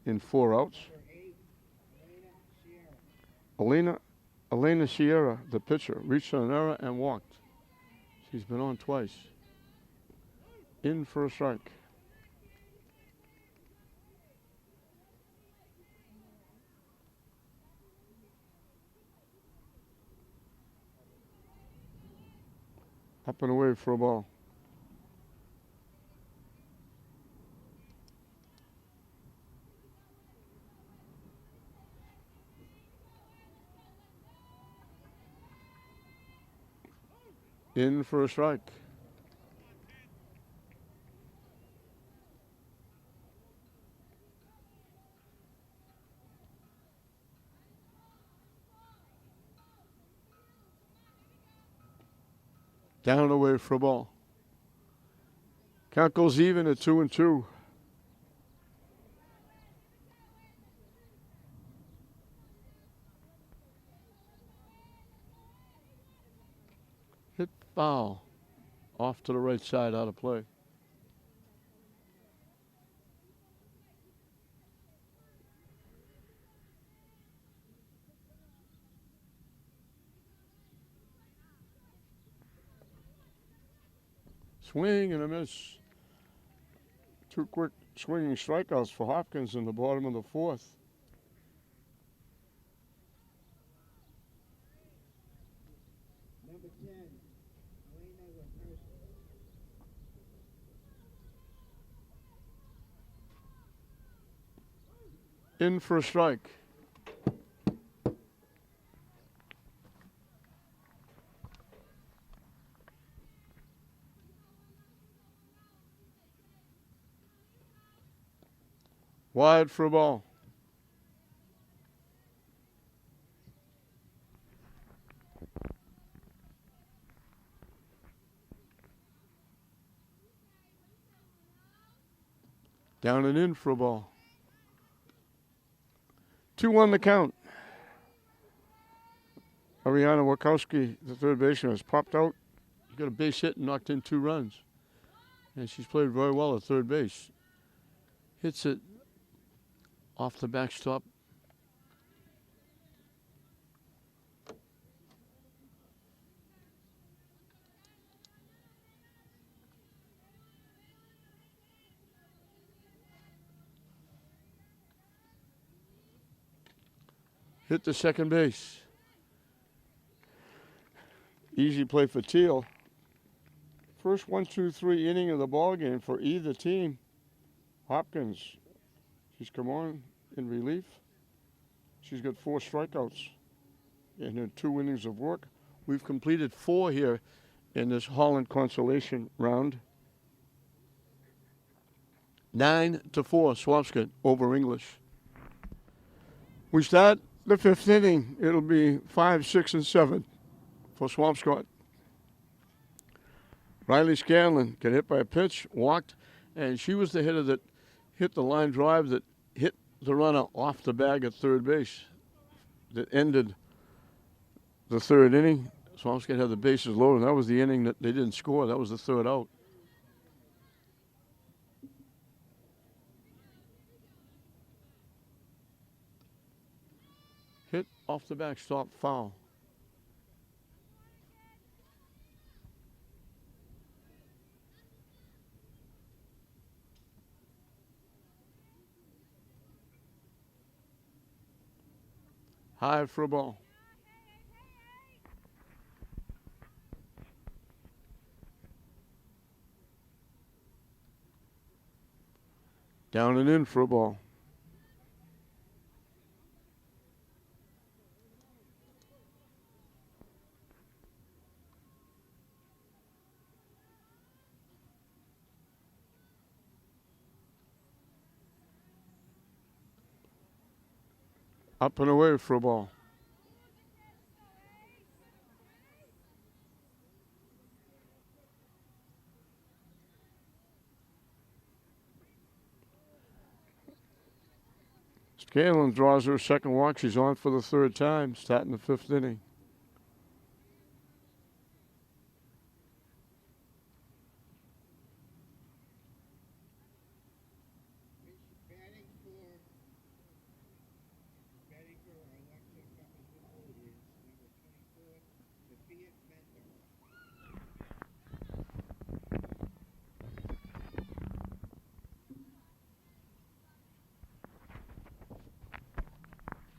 in 4 outs. Number 8, Elena Sierra. Elena Sierra, the pitcher, reached on an error and walked. She's been on twice. In for a strike. Up and away for a ball. In for a strike. Down and away for a ball. Count goes even at 2-2. Hit foul. Off to the right side, out of play. Swing and a miss. 2 quick swinging strikeouts for Hopkins in the bottom of the 4th. Number 10, Elena Lapersa. In for a strike. Wide for a ball. Down and in for a ball. 2-1 the count. Ariana Wachowski, the third baseman, has popped out. She got a base hit and knocked in 2 runs. And she's played very well at third base. Hits it off the backstop. Hit the second base. Easy play for Teal. First 1-2-3 inning of the ball game for either team. Hopkins, she's come on in relief. She's got 4 strikeouts in her 2 innings of work. We've completed 4 here in this Holland Consolation round. 9-4, Swampscott over English. We start the 5th inning. It'll be 5, 6, and 7 for Swampscott. Riley Scanlon got hit by a pitch, walked, and she was the hitter that hit the line drive that hit the runner off the bag at third base that ended the 3rd inning. Swampscott had the bases loaded. That was the inning that they didn't score. That was the 3rd out. Off the backstop, foul. High for a ball. Down and in for a ball. Up and away for a ball. Scanlon draws her second walk. She's on for the third time, starting the fifth inning. Batting for Alexa Cup is number 24, Sophia Mento.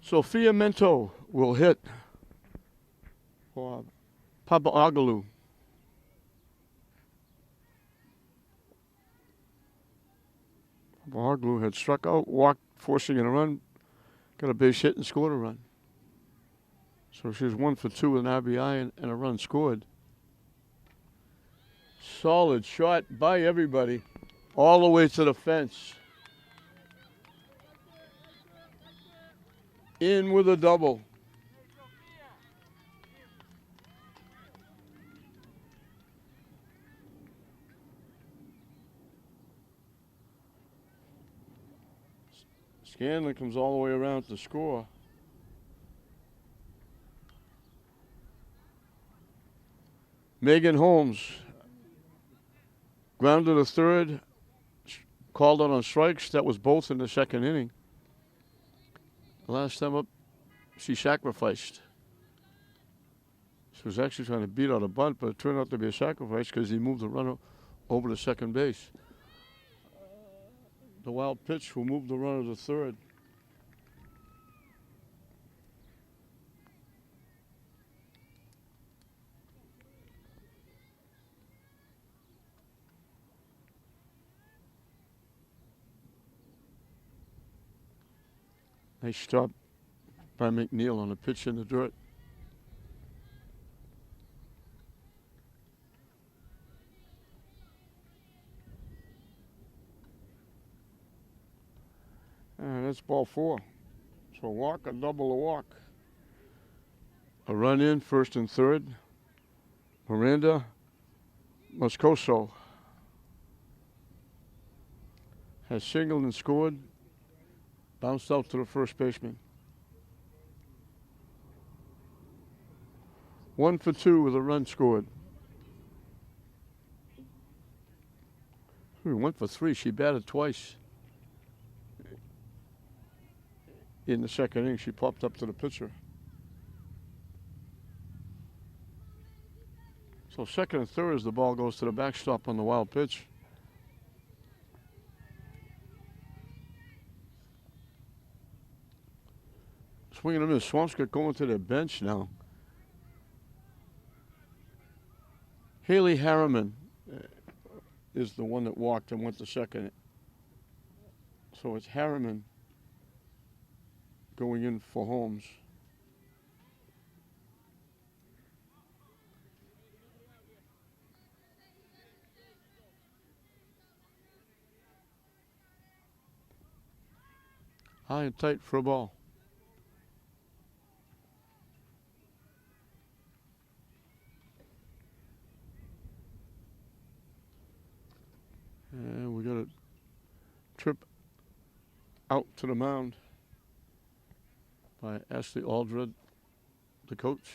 Sophia Mento will hit for Papa Agaloo. Papa Agaloo had struck out, walked, forcing in a run, got a base hit and scored a run. So she was 1 for 2 with an RBI and a run scored. Solid shot by everybody, all the way to the fence. In with a double. Scanlon comes all the way around to score. Megan Holmes grounded a third, called out on strikes. That was both in the second inning. Last time up, she sacrificed. She was actually trying to beat out a bunt, but it turned out to be a sacrifice because he moved the runner over to second base. The wild pitch will move the runner to third. Nice stop by McNeil on a pitch in the dirt. And that's ball 4. So a walk, a double, a walk. A run in, first and third. Miranda Moscoso has singled and scored. Bounced out to the first baseman. 1 for 2 with a run scored. 1 for 3. She batted twice. In the second inning, she popped up to the pitcher. So second and third as the ball goes to the backstop on the wild pitch. Swinging and a miss. Swampscott going to their bench now. Haley Harriman is the one that walked and went to second. So it's Harriman going in for Holmes. High and tight for a ball. And we got a trip out to the mound by Ashley Aldred, the coach.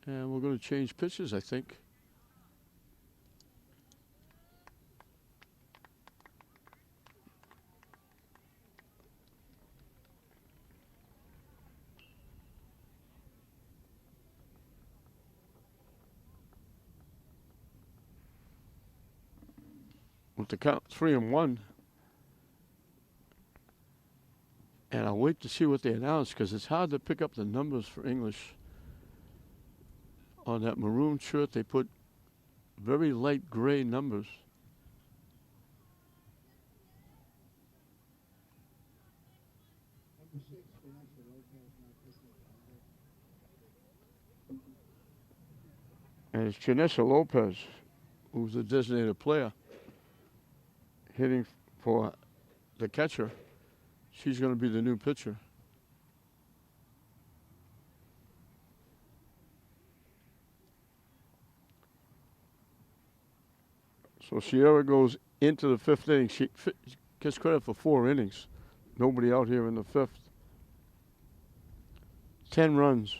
And we're going to change pitches, I think. with the count 3-1. And I'll wait to see what they announce because it's hard to pick up the numbers for English. On that maroon shirt, they put very light gray numbers. Number 6, Vanessa Lopez, not pitching at And it's Janessa Lopez, who's the designated player, hitting for the catcher. She's going to be the new pitcher. So Sierra goes into the 5th inning. She gets credit for 4 innings. Nobody out here in the 5th. 10 runs.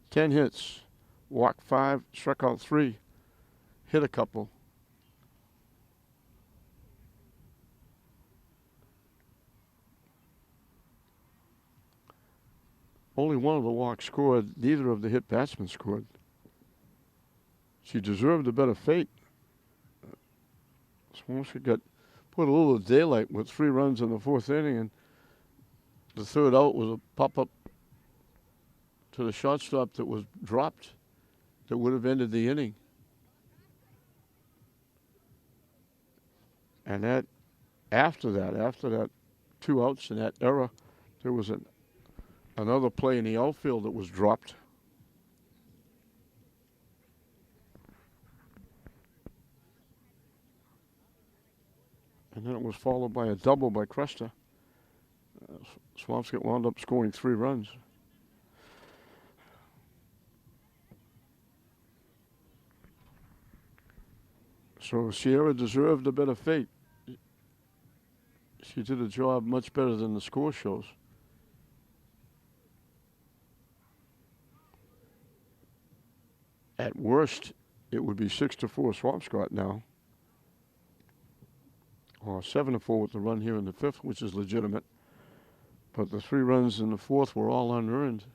10 hits. Walked 5, struck out 3. Hit a couple. Only one of the walks scored. Neither of the hit batsmen scored. She deserved a better fate. Swampscott got put a little daylight with 3 runs in the 4th inning, and the 3rd out was a pop-up to the shortstop that was dropped that would have ended the inning. And that, after that 2 outs and that error, there was another play in the outfield that was dropped. And then it was followed by a double by Cresta. Swampscott wound up scoring 3 runs. So Sierra deserved a better fate. She did a job much better than the score shows. At worst, it would be 6-4 Swampscott now. Or 7-4 with the run here in the 5th, which is legitimate. But the 3 runs in the 4th were all unearned.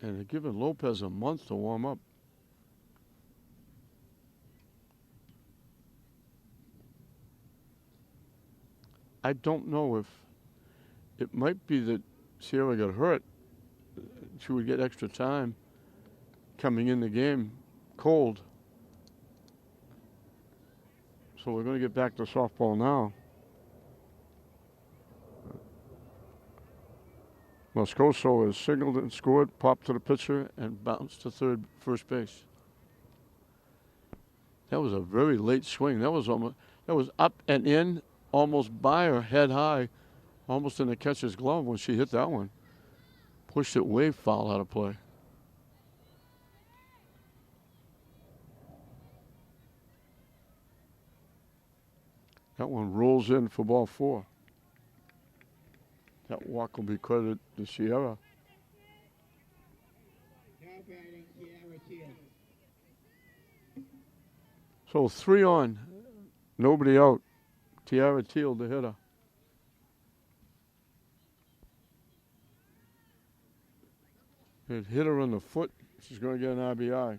And they're giving Lopez a month to warm up. I don't know if it might be that Sierra got hurt. She would get extra time coming in the game cold. So we're going to get back to softball now. Moscoso has signaled and scored, popped to the pitcher, and bounced to first base. That was a very late swing. That was up and in, almost by her, head high, almost in the catcher's glove when she hit that one. Pushed it way foul out of play. That one rolls in for ball 4. That walk will be credited to Sierra. Now batting, Tiara Teal. So 3 on, nobody out. Tiara Teal, the hitter. It hit her in the foot. She's going to get an RBI.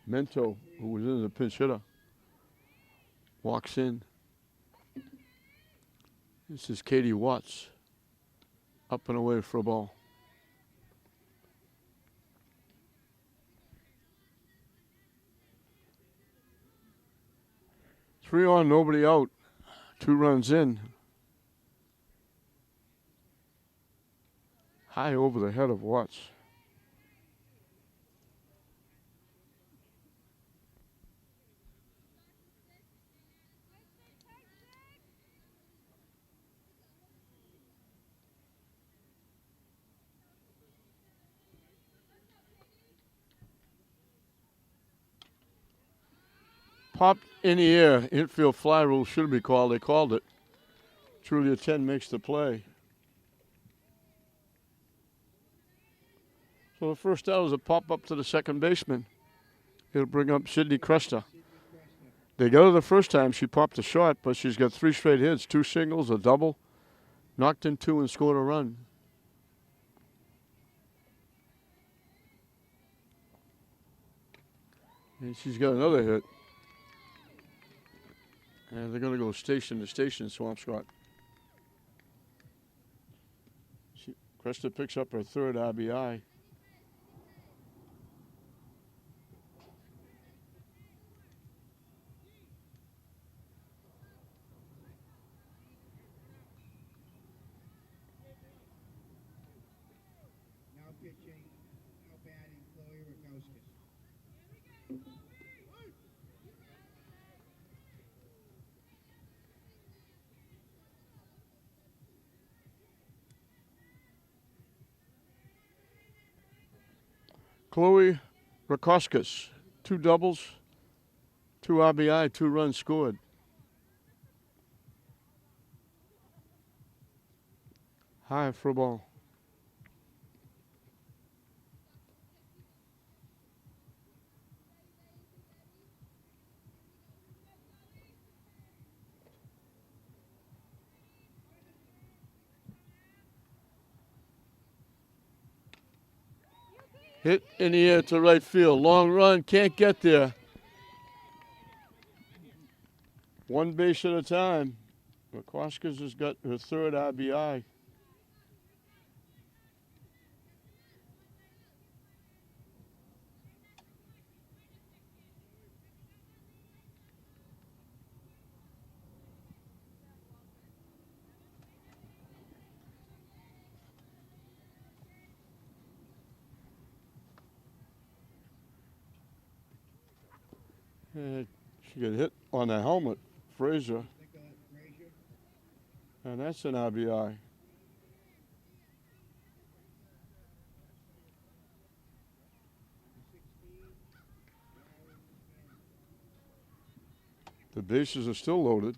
Mento, who was in the pinch hitter, walks in. This is Katie Watts, up and away for a ball. Three on, nobody out. 2 runs in. High over the head of Watts. Popped in the air. Infield fly rule should be called. They called it. Julia 10 makes the play. So the first out is a pop up to the second baseman. It'll bring up Sydney Cresta. They got her the first time. She popped a shot, but she's got 3 straight hits, 2 singles, a double, knocked in 2 and scored a run. And she's got another hit. And they're going to go station to station, Swampscott. Cresta picks up her 3rd RBI. Now pitching, now batting, Chloe Rakowskis. Chloe Rakowskis, 2 doubles, 2 RBI, 2 runs scored. High for a ball. Hit in the air to right field. Long run, can't get there. 1 base at a time. Rakowskis has got her 3rd RBI. And she got hit on the helmet, Frazier, Nicola Frazier. and that's an RBI. The bases are still loaded.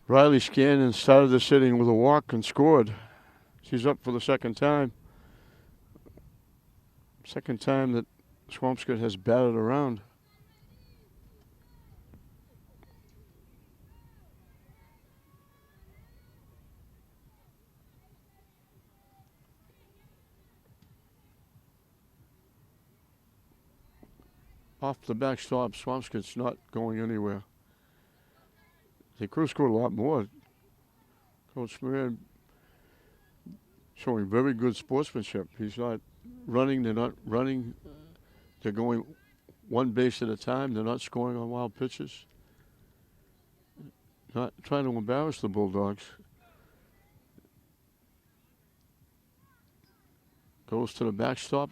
Riley Scannon started the sitting with a walk and scored. She's up for the 2nd time. 2nd time that Swampscott has batted around. Off the backstop, Swampscott's not going anywhere. They could have scored a lot more. Coach Moran showing very good sportsmanship. He's not running. They're not running. They're going 1 base at a time. They're not scoring on wild pitches. Not trying to embarrass the Bulldogs. Goes to the backstop.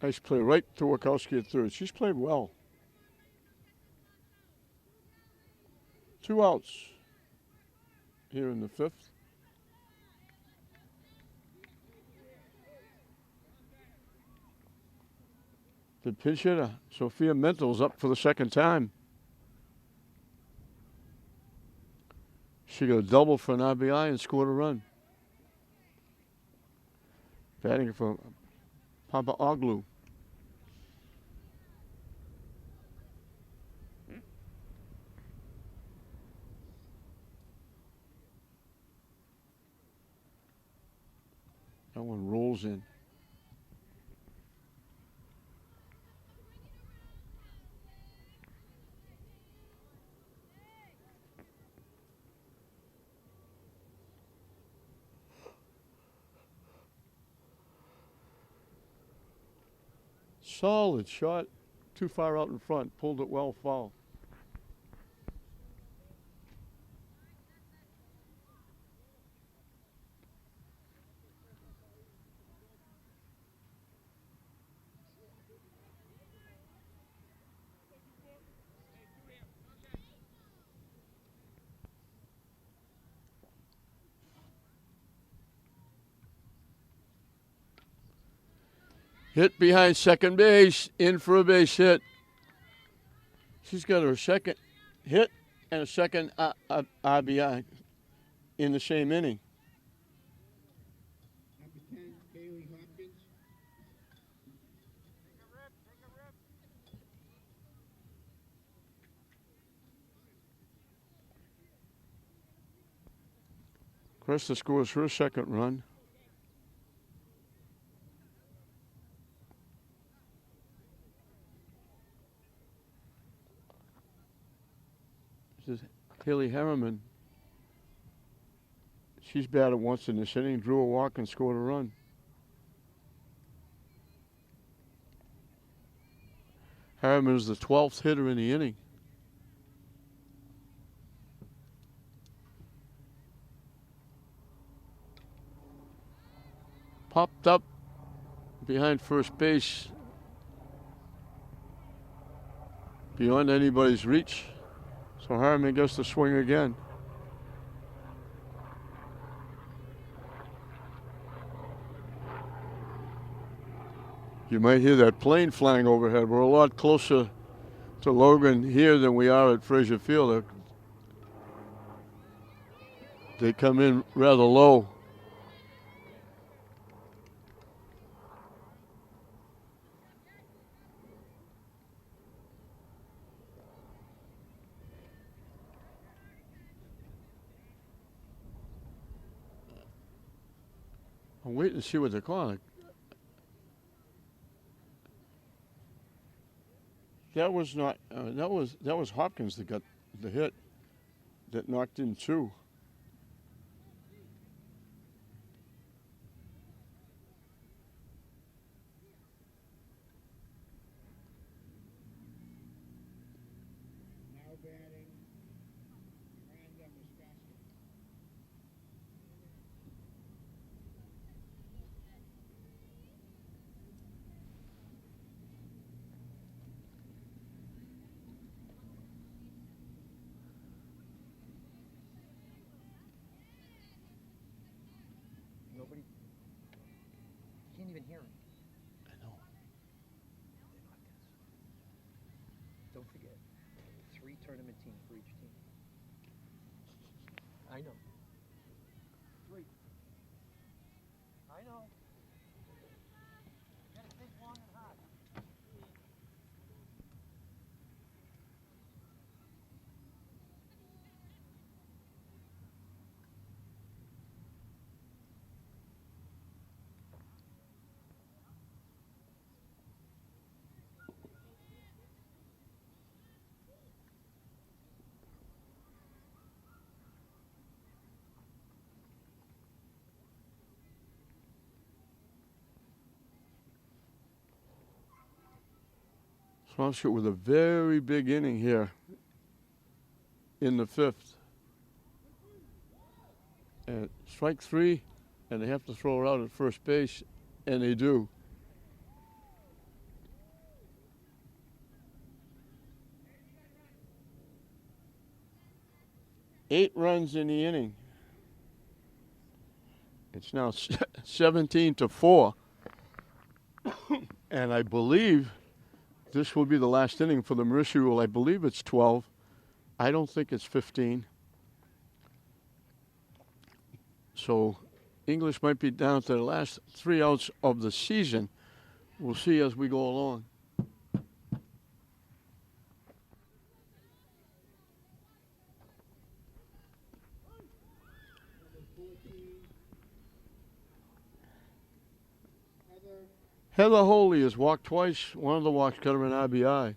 Nice play right to Wachowski at 3rd. She's played well. 2 outs here in the 5th. The pinch hitter, Sophia Mental's up for the 2nd time. She got a double for an RBI and scored a run. Batting for Papa Oglu. That one rolls in. Solid shot. Too far out in front. Pulled it well foul. Hit behind second base. In for a base hit. She's got her second hit and a second RBI in the same inning. Number 10, Kaylee Hopkins. Cresta scores her second run. This is Haley Harriman. She's batted once in this inning, drew a walk and scored a run. Harriman is the 12th hitter in the inning. Popped up behind first base, beyond anybody's reach. So Harriman gets to swing again. You might hear that plane flying overhead. We're a lot closer to Logan here than we are at Frazier Field. They come in rather low. I'm waiting to see what they're calling. That was not. That was Hopkins that got the hit that knocked in two. Now batting, Miranda Moscasco. Nobody. Can't even hear him. I know. Don't forget, 3 tournament teams for each team. I know. 3. I know. You gotta think long and hard. Swampscott with a very big inning here in the 5th. And strike 3, and they have to throw it out at first base, and they do. Eight runs in the inning. It's now 17-4. And I believe this will be the last inning for the Mercy Rule. I believe it's 12. I don't think it's 15. So English might be down to the last 3 outs of the season. We'll see as we go along. Heather Holy has walked twice. One of the walks got her an RBI.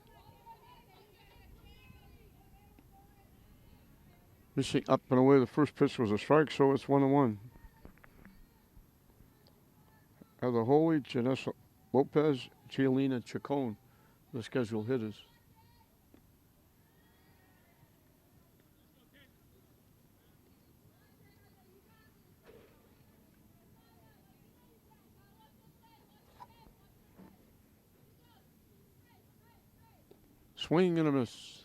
Missing up and away. The first pitch was a strike, so it's 1-1. Heather Holy, Janessa Lopez, Giolina Chacon, the scheduled hitters. Swing and a miss.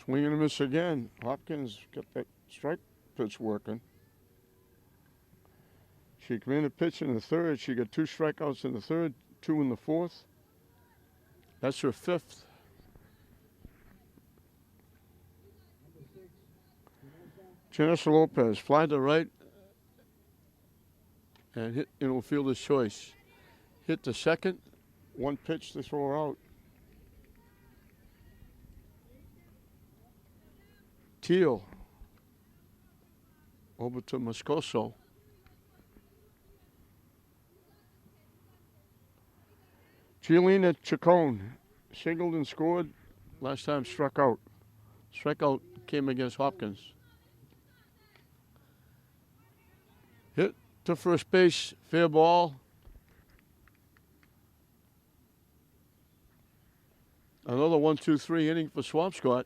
Swing and a miss again. Hopkins got that strike pitch working. She came in a pitch in the third. She got 2 strikeouts in the third, 2 in the fourth. That's her 5th. Janessa Lopez fly to right and hit fielder's choice. Hit the second, 1 pitch to throw her out. Teal over to Moscoso. Giolina Chacon singled and scored. Last time struck out. Strikeout came against Hopkins. Hit to first base, fair ball. Another 1-2-3 inning for Swampscott.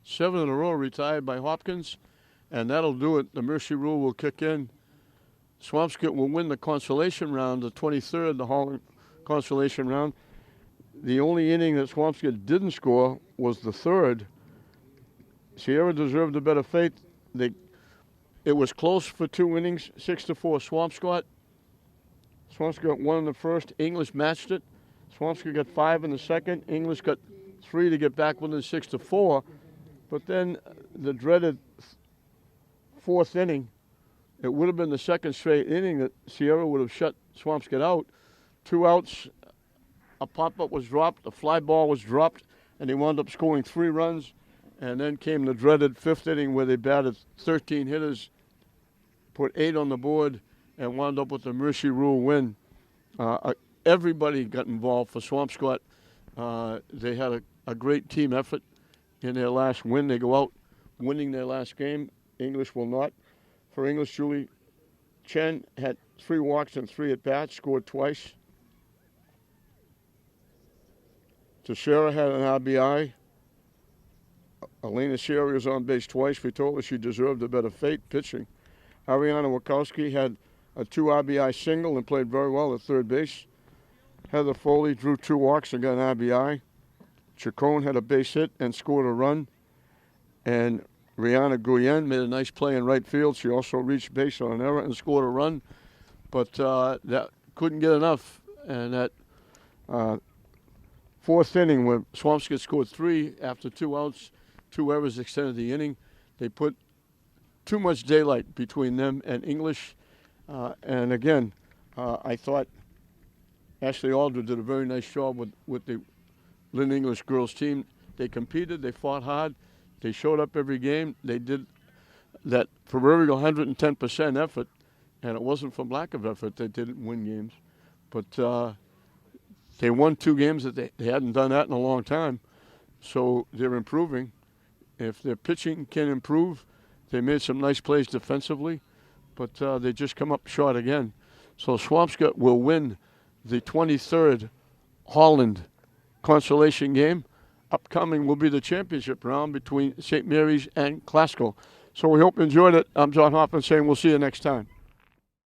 7 in a row retired by Hopkins, and that'll do it. The mercy rule will kick in. Swampscott will win the consolation round, the 23rd, the Holland consolation round. The only inning that Swampscott didn't score was the 3rd. Sierra deserved a better fate. It was close for 2 innings, 6-4 Swampscott. Swampscott won in the first. English matched it. Swampscott got 5 in the second. English got 3 to get back within 6-4. But then the dreaded 4th inning, it would have been the 2nd straight inning that Sierra would have shut Swampscott out. 2 outs, a pop-up was dropped, a fly ball was dropped, and they wound up scoring 3 runs. And then came the dreaded 5th inning where they batted 13 hitters, put 8 on the board, and wound up with the mercy rule win. Everybody got involved for Swampscott. They had a great team effort in their last win. They go out winning their last game. English will not. For English, Julie Chen had 3 walks and 3 at-bats, scored twice. Teixeira had an RBI. Elena Sherry was on base twice. We told her she deserved a better fate pitching. Ariana Wachowski had a 2 RBI single and played very well at third base. Heather Foley drew 2 walks and got an RBI. Chacon had a base hit and scored a run. And Rihanna Guyen made a nice play in right field. She also reached base on an error and scored a run. But that couldn't get enough. And that 4th inning where Swampscott scored 3 after 2 outs, 2 errors extended the inning. They put too much daylight between them and English. And again, I thought Ashley Aldred did a very nice job with the Lynn English girls team. They competed, they fought hard, they showed up every game. They did that proverbial 110% effort, and it wasn't from lack of effort they didn't win games. But they won 2 games that they hadn't done that in a long time. So they're improving. If their pitching can improve, they made some nice plays defensively, but they just come up short again. So Swampscott will win the 23rd Holland consolation game. Upcoming will be the championship round between St. Mary's and Glasgow. So we hope you enjoyed it. I'm John Hoffman saying we'll see you next time.